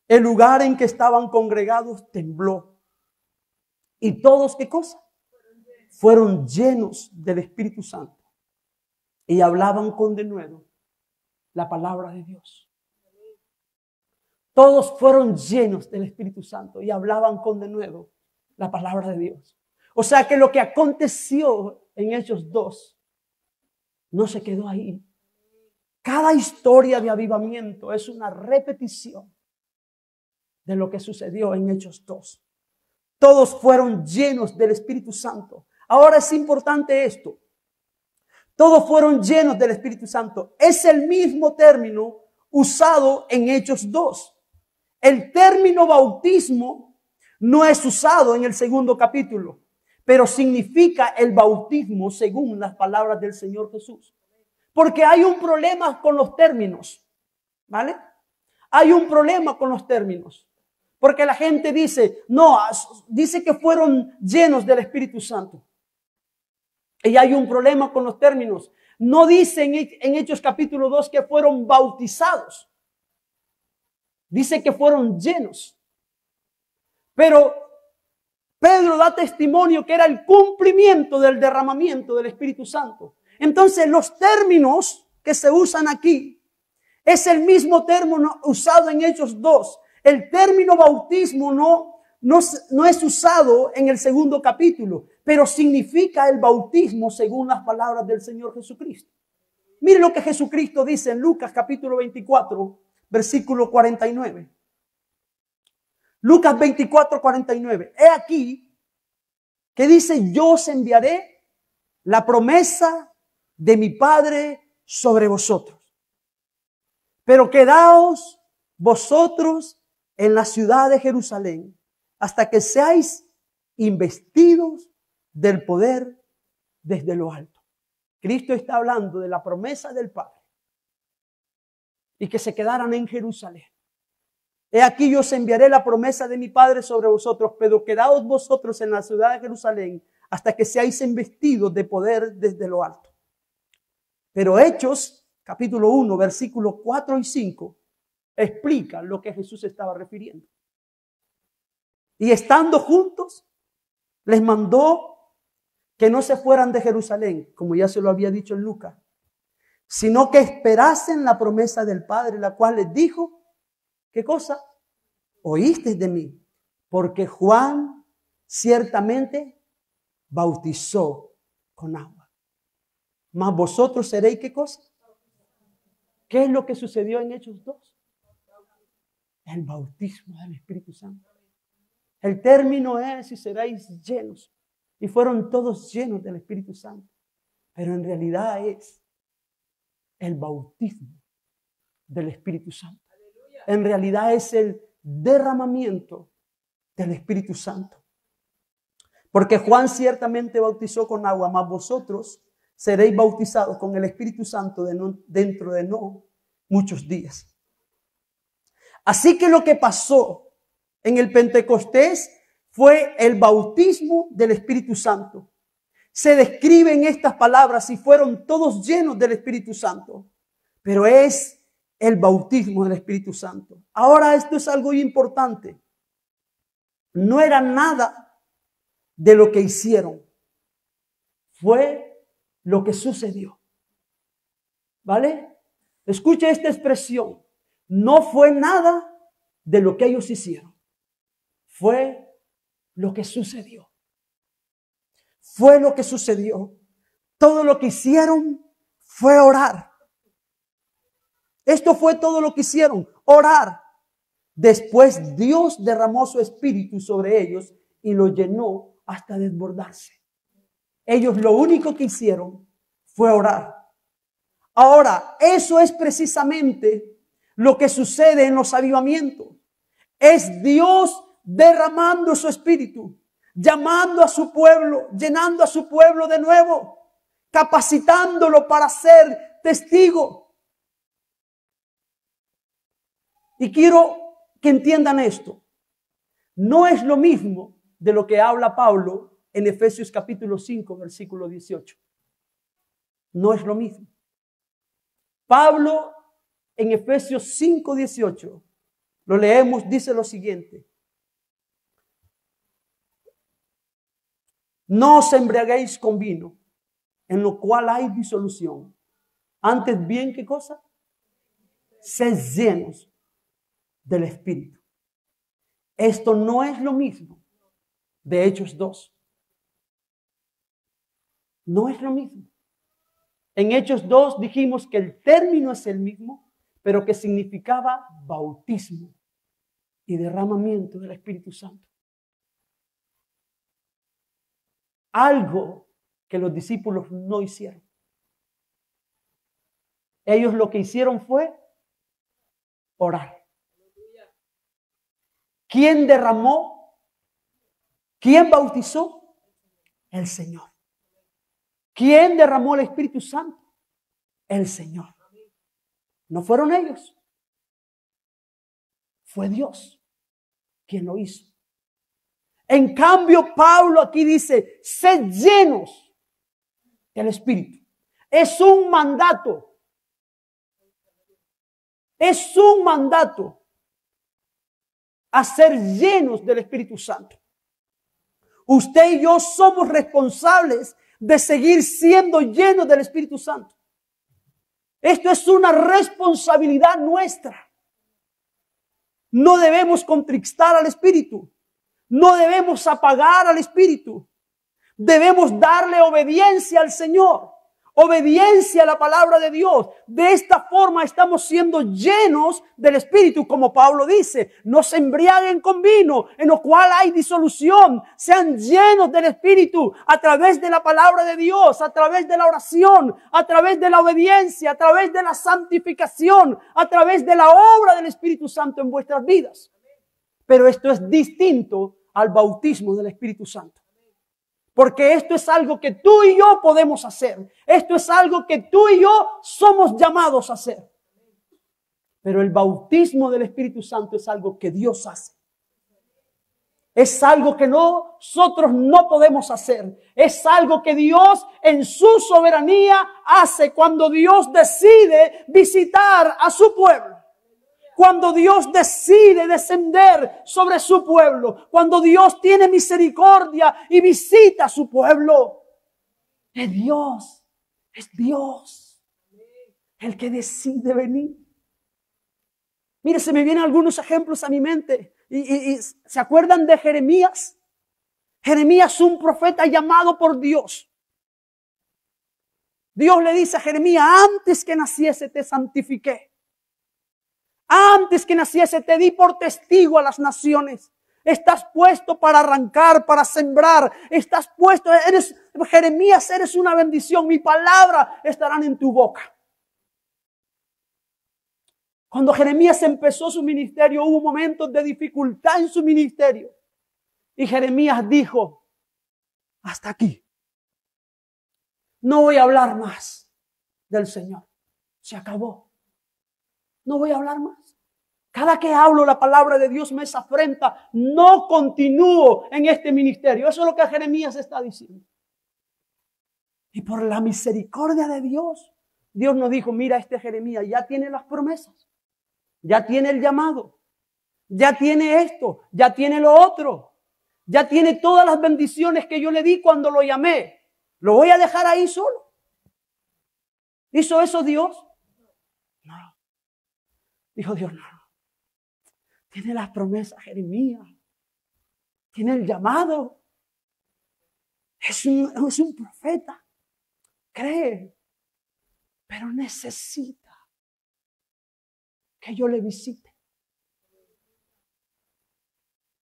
el lugar en que estaban congregados tembló. Y todos, ¿qué cosa? Fueron llenos del Espíritu Santo. Y hablaban con denuedo la palabra de Dios. Todos fueron llenos del Espíritu Santo y hablaban con denuedo la palabra de Dios. O sea que lo que aconteció en Hechos 2 no se quedó ahí. Cada historia de avivamiento es una repetición de lo que sucedió en Hechos 2. Todos fueron llenos del Espíritu Santo. Ahora es importante esto. Todos fueron llenos del Espíritu Santo. Es el mismo término usado en Hechos 2. El término bautismo no es usado en el segundo capítulo, pero significa el bautismo según las palabras del Señor Jesús. Porque hay un problema con los términos. ¿Vale? Hay un problema con los términos. Porque la gente dice, no, dice que fueron llenos del Espíritu Santo. Y hay un problema con los términos. No dice en Hechos capítulo 2 que fueron bautizados. Dice que fueron llenos. Pero Pedro da testimonio que era el cumplimiento del derramamiento del Espíritu Santo. Entonces los términos que se usan aquí es el mismo término usado en Hechos 2. El término bautismo no es usado en el segundo capítulo, pero significa el bautismo según las palabras del Señor Jesucristo. Mire lo que Jesucristo dice en Lucas capítulo 24, versículo 49. Lucas 24, 49. He aquí que dice, yo os enviaré la promesa de mi Padre sobre vosotros. Pero quedaos vosotros en la ciudad de Jerusalén hasta que seáis investidos del poder desde lo alto. Cristo está hablando de la promesa del Padre y que se quedaran en Jerusalén. He aquí yo os enviaré la promesa de mi Padre sobre vosotros, pero quedaos vosotros en la ciudad de Jerusalén hasta que seáis investidos de poder desde lo alto. Pero Hechos, capítulo 1, versículos 4 y 5, explica lo que Jesús estaba refiriendo. Y estando juntos, les mandó que no se fueran de Jerusalén, como ya se lo había dicho en Lucas, sino que esperasen la promesa del Padre, la cual les dijo, ¿qué cosa? Oísteis de mí, porque Juan ciertamente bautizó con agua. Mas vosotros seréis, ¿qué cosa? ¿Qué es lo que sucedió en Hechos 2? El bautismo del Espíritu Santo. El término es, y seréis llenos. Y fueron todos llenos del Espíritu Santo. Pero en realidad es el bautismo del Espíritu Santo. En realidad es el derramamiento del Espíritu Santo. Porque Juan ciertamente bautizó con agua, mas vosotros seréis bautizados con el Espíritu Santo dentro de no muchos días. Así que lo que pasó en el Pentecostés fue el bautismo del Espíritu Santo. Se describe en estas palabras y fueron todos llenos del Espíritu Santo. Pero es el bautismo del Espíritu Santo. Ahora esto es algo importante. No era nada de lo que hicieron. Fue lo que sucedió. ¿Vale? Escucha esta expresión. No fue nada de lo que ellos hicieron. Fue lo que sucedió. Fue lo que sucedió. Todo lo que hicieron fue orar. Esto fue todo lo que hicieron, orar. Después Dios derramó su espíritu sobre ellos y lo llenó hasta desbordarse. Ellos lo único que hicieron fue orar. Ahora, eso es precisamente lo que sucede en los avivamientos. Es Dios derramando su espíritu, llamando a su pueblo, llenando a su pueblo de nuevo, capacitándolo para ser testigo. Y quiero que entiendan esto. No es lo mismo de lo que habla Pablo en Efesios capítulo 5, versículo 18. No es lo mismo. Pablo en Efesios 5, 18, lo leemos, dice lo siguiente. No os embriaguéis con vino, en lo cual hay disolución. Antes bien, ¿qué cosa? Sed llenos del Espíritu. Esto no es lo mismo de Hechos 2. No es lo mismo. En Hechos 2 dijimos que el término es el mismo, pero que significaba bautismo y derramamiento del Espíritu Santo. Algo que los discípulos no hicieron. Ellos lo que hicieron fue orar. ¿Quién derramó? ¿Quién bautizó? El Señor. ¿Quién derramó el Espíritu Santo? El Señor. No fueron ellos. Fue Dios quien lo hizo. En cambio, Pablo aquí dice, sed llenos del Espíritu. Es un mandato. Es un mandato a ser llenos del Espíritu Santo. Usted y yo somos responsables de seguir siendo llenos del Espíritu Santo. Esto es una responsabilidad nuestra. No debemos contristar al Espíritu. No debemos apagar al Espíritu. Debemos darle obediencia al Señor. Obediencia a la palabra de Dios. De esta forma estamos siendo llenos del Espíritu, como Pablo dice. No se embriaguen con vino, en lo cual hay disolución. Sean llenos del Espíritu a través de la palabra de Dios, a través de la oración, a través de la obediencia, a través de la santificación, a través de la obra del Espíritu Santo en vuestras vidas. Pero esto es distinto al bautismo del Espíritu Santo. Porque esto es algo que tú y yo podemos hacer. Esto es algo que tú y yo somos llamados a hacer. Pero el bautismo del Espíritu Santo es algo que Dios hace. Es algo que nosotros no podemos hacer. Es algo que Dios en su soberanía hace cuando Dios decide visitar a su pueblo. Cuando Dios decide descender sobre su pueblo. Cuando Dios tiene misericordia y visita a su pueblo. Es Dios. Es Dios el que decide venir. Mire, se me vienen algunos ejemplos a mi mente. Y ¿se acuerdan de Jeremías? Jeremías, un profeta llamado por Dios. Dios le dice a Jeremías, antes que naciese te santifiqué. Antes que naciese te di por testigo a las naciones. Estás puesto para arrancar, para sembrar. Estás puesto, Jeremías, eres una bendición. Mi palabra estarán en tu boca. Cuando Jeremías empezó su ministerio, hubo momentos de dificultad en su ministerio. Y Jeremías dijo, hasta aquí. No voy a hablar más del Señor. Se acabó. No voy a hablar más. Cada que hablo la palabra de Dios me afrenta. No continúo en este ministerio. Eso es lo que Jeremías está diciendo. Y por la misericordia de Dios, Dios nos dijo, mira, este Jeremías ya tiene las promesas. Ya tiene el llamado. Ya tiene esto. Ya tiene lo otro. Ya tiene todas las bendiciones que yo le di cuando lo llamé. ¿Lo voy a dejar ahí solo? ¿Hizo eso Dios? No. Dijo Dios, no. Tiene las promesas, Jeremías. Tiene el llamado. Es un profeta. Cree. Pero necesita que yo le visite.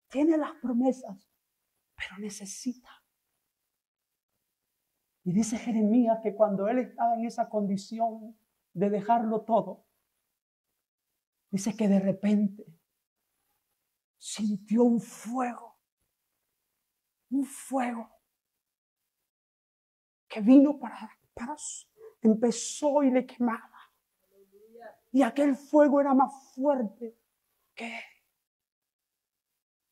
Tiene las promesas, pero necesita. Y dice Jeremías que cuando él estaba en esa condición de dejarlo todo, dice que de repente sintió un fuego que vino empezó y le quemaba. Y aquel fuego era más fuerte que él.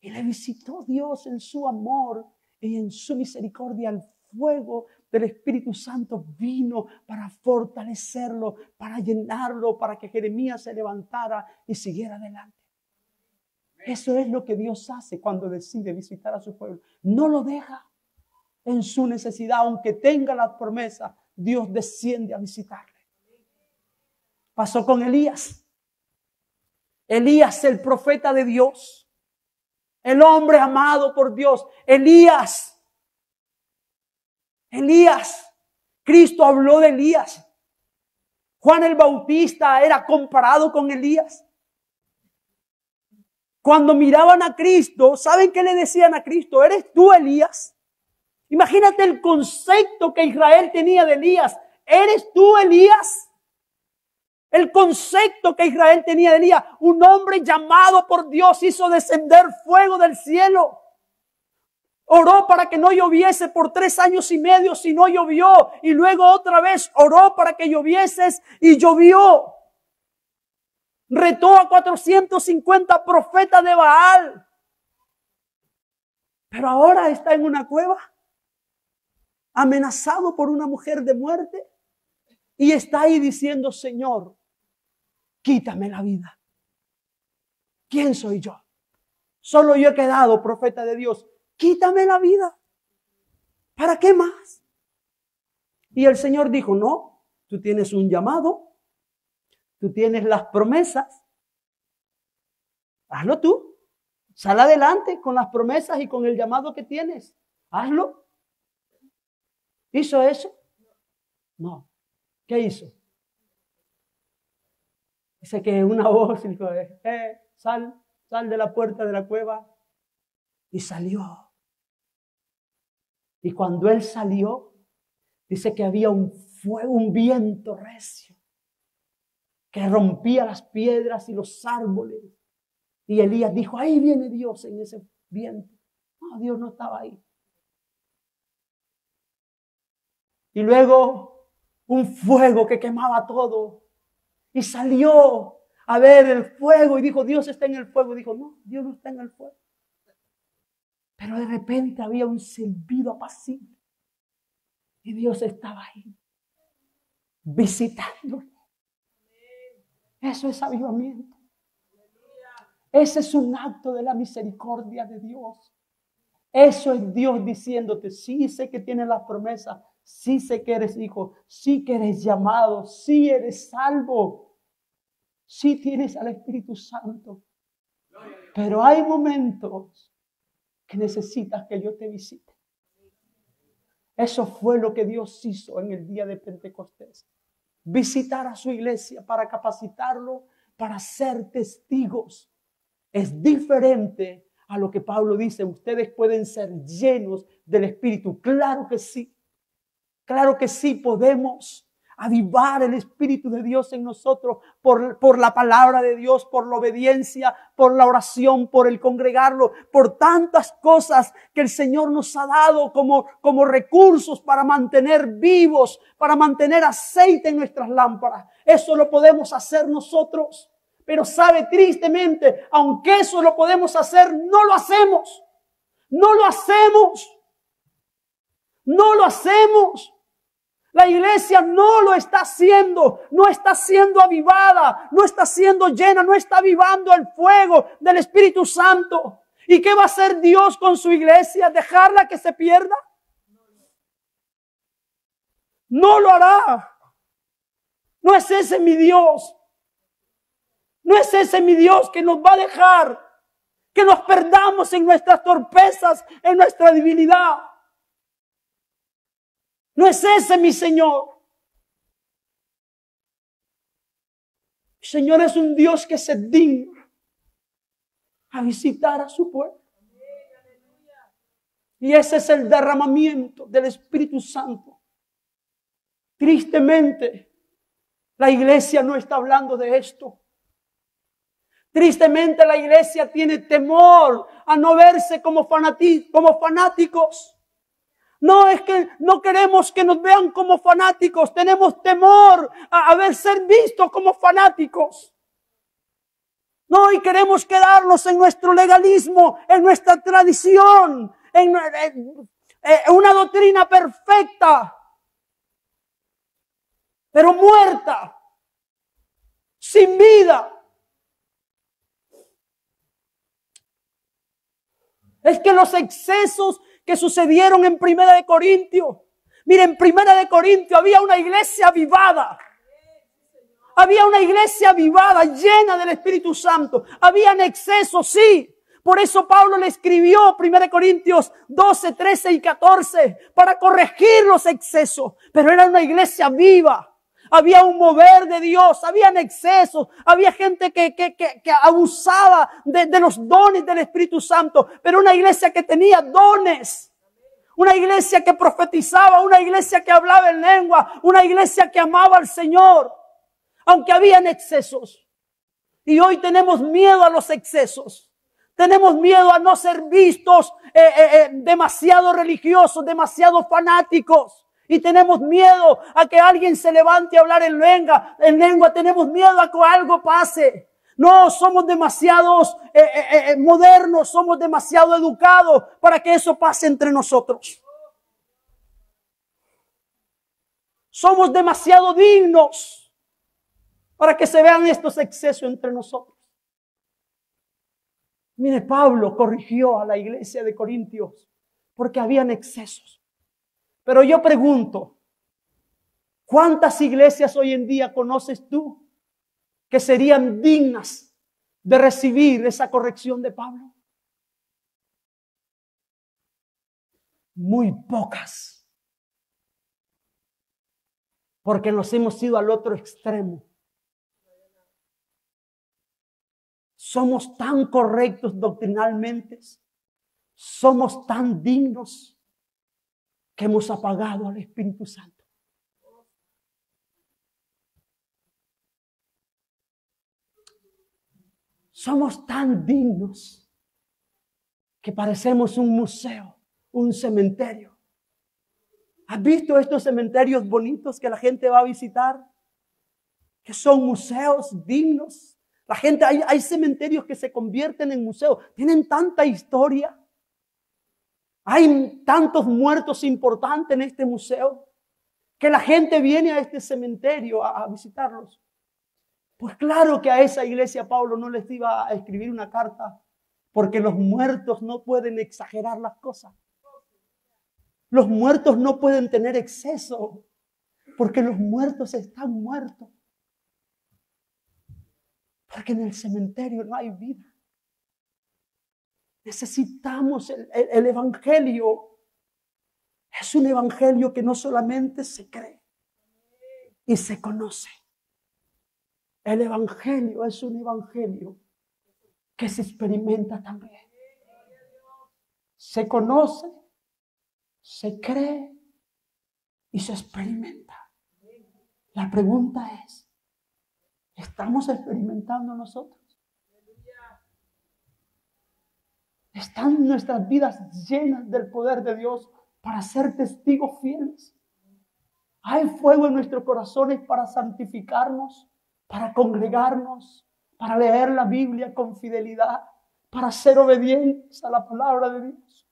Y le visitó Dios en su amor y en su misericordia. El fuego del Espíritu Santo vino para fortalecerlo, para llenarlo, para que Jeremías se levantara y siguiera adelante. Eso es lo que Dios hace cuando decide visitar a su pueblo. No lo deja en su necesidad, aunque tenga la promesa, Dios desciende a visitarle. Pasó con Elías. Elías, el profeta de Dios. El hombre amado por Dios. Elías. Cristo habló de Elías. Juan el Bautista era comparado con Elías. Cuando miraban a Cristo, ¿saben qué le decían a Cristo? ¿Eres tú Elías? Imagínate el concepto que Israel tenía de Elías. ¿Eres tú Elías? El concepto que Israel tenía de Elías. Un hombre llamado por Dios hizo descender fuego del cielo. Oró para que no lloviese por 3 años y medio si no llovió. Y luego otra vez oró para que lloviese y llovió. Retó a 450 profetas de Baal. Pero ahora está en una cueva, amenazado por una mujer de muerte. Y está ahí diciendo, Señor, quítame la vida. ¿Quién soy yo? Solo yo he quedado profeta de Dios. Quítame la vida. ¿Para qué más? Y el Señor dijo, no, tú tienes un llamado. Tú tienes las promesas. Hazlo tú. Sal adelante con las promesas y con el llamado que tienes. Hazlo. ¿Hizo eso? No. ¿Qué hizo? Dice que una voz dijo, sal de la puerta de la cueva. Y salió. Y cuando él salió, dice que había un fuego, un viento recio, que rompía las piedras y los árboles. Y Elías dijo, ahí viene Dios en ese viento. No, Dios no estaba ahí. Y luego un fuego que quemaba todo. Y salió a ver el fuego y dijo, Dios está en el fuego. Y dijo, no, Dios no está en el fuego. Pero de repente había un silbido apacible. Y Dios estaba ahí, visitándolo. Eso es avivamiento. Ese es un acto de la misericordia de Dios. Eso es Dios diciéndote, sí sé que tienes las promesas, sí sé que eres hijo, sí que eres llamado, sí eres salvo, sí tienes al Espíritu Santo. Pero hay momentos que necesitas que yo te visite. Eso fue lo que Dios hizo en el día de Pentecostés. Visitar a su iglesia para capacitarlo, para ser testigos. Es diferente a lo que Pablo dice. Ustedes pueden ser llenos del Espíritu. Claro que sí. Claro que sí podemos avivar el Espíritu de Dios en nosotros por la palabra de Dios, por la obediencia, por la oración, por el congregarlo, por tantas cosas que el Señor nos ha dado como recursos para mantener vivos, para mantener aceite en nuestras lámparas. Eso lo podemos hacer nosotros. Pero sabe, tristemente, aunque eso lo podemos hacer, no lo hacemos. No lo hacemos. No lo hacemos. La iglesia no lo está haciendo, no está siendo avivada, no está siendo llena, no está avivando el fuego del Espíritu Santo. ¿Y qué va a hacer Dios con su iglesia? ¿Dejarla que se pierda? No lo hará. No es ese mi Dios. No es ese mi Dios que nos va a dejar que nos perdamos en nuestras torpezas, en nuestra debilidad. No es ese mi Señor. El Señor es un Dios que se digna a visitar a su pueblo. Y ese es el derramamiento del Espíritu Santo. Tristemente, la iglesia no está hablando de esto. Tristemente, la iglesia tiene temor a no verse como fanáticos. No, es que no queremos que nos vean como fanáticos. Tenemos temor a ser vistos como fanáticos. No, y queremos quedarnos en nuestro legalismo, en nuestra tradición, en una doctrina perfecta, pero muerta, sin vida. Es que los excesos que sucedieron en Primera de Corintios. Miren, en Primera de Corintios había una iglesia avivada. Había una iglesia avivada, llena del Espíritu Santo. Habían excesos, sí. Por eso Pablo le escribió 1 Corintios 12, 13 y 14 para corregir los excesos. Pero era una iglesia viva. Había un mover de Dios, habían excesos, había gente que abusaba de los dones del Espíritu Santo, pero una iglesia que tenía dones, una iglesia que profetizaba, una iglesia que hablaba en lengua, una iglesia que amaba al Señor, aunque habían excesos. Y hoy tenemos miedo a los excesos, tenemos miedo a no ser vistos demasiado religiosos, demasiado fanáticos. Y tenemos miedo a que alguien se levante a hablar en lengua. Tenemos miedo a que algo pase. No, somos demasiados modernos, somos demasiado educados para que eso pase entre nosotros. Somos demasiado dignos para que se vean estos excesos entre nosotros. Mire, Pablo corrigió a la iglesia de Corintios porque habían excesos. Pero yo pregunto, ¿cuántas iglesias hoy en día conoces tú que serían dignas de recibir esa corrección de Pablo? Muy pocas. Porque nos hemos ido al otro extremo. Somos tan correctos doctrinalmente, somos tan dignos que hemos apagado al Espíritu Santo. Somos tan dignos que parecemos un museo, un cementerio. ¿Has visto estos cementerios bonitos que la gente va a visitar? Que son museos dignos. La gente, hay cementerios que se convierten en museos. Tienen tanta historia. Hay tantos muertos importantes en este museo que la gente viene a este cementerio a visitarlos. Pues claro que a esa iglesia Pablo no les iba a escribir una carta, porque los muertos no pueden exagerar las cosas. Los muertos no pueden tener exceso, porque los muertos están muertos. Porque en el cementerio no hay vida. Necesitamos el evangelio. Es un evangelio que no solamente se cree y se conoce. El evangelio es un evangelio que se experimenta también. Se conoce, se cree y se experimenta. La pregunta es, ¿estamos experimentando nosotros? ¿Están nuestras vidas llenas del poder de Dios para ser testigos fieles? ¿Hay fuego en nuestros corazones para santificarnos, para congregarnos, para leer la Biblia con fidelidad, para ser obedientes a la palabra de Dios?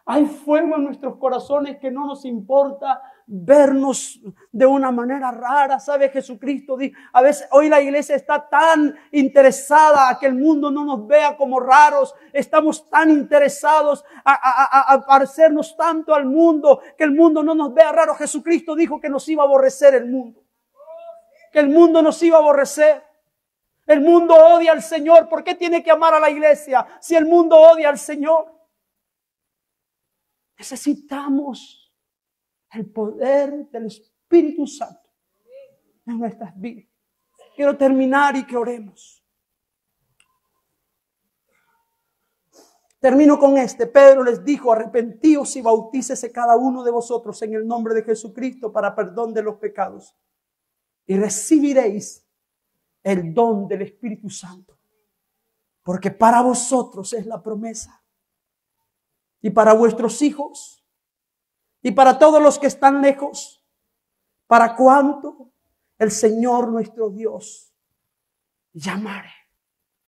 Hay fuego en nuestros corazones que no nos importa vernos de una manera rara. ¿Sabe? Jesucristo dijo, a veces hoy la iglesia está tan interesada a que el mundo no nos vea como raros. Estamos tan interesados a parecernos tanto al mundo que el mundo no nos vea raros. Jesucristo dijo que nos iba a aborrecer el mundo. Que el mundo nos iba a aborrecer. El mundo odia al Señor. ¿Por qué tiene que amar a la iglesia si el mundo odia al Señor? Necesitamos el poder del Espíritu Santo en nuestras vidas. Quiero terminar y que oremos. Termino con este. Pedro les dijo, arrepentíos y bautícese cada uno de vosotros en el nombre de Jesucristo para perdón de los pecados. Y recibiréis el don del Espíritu Santo. Porque para vosotros es la promesa. Y para vuestros hijos, y para todos los que están lejos, para cuanto el Señor nuestro Dios llamare.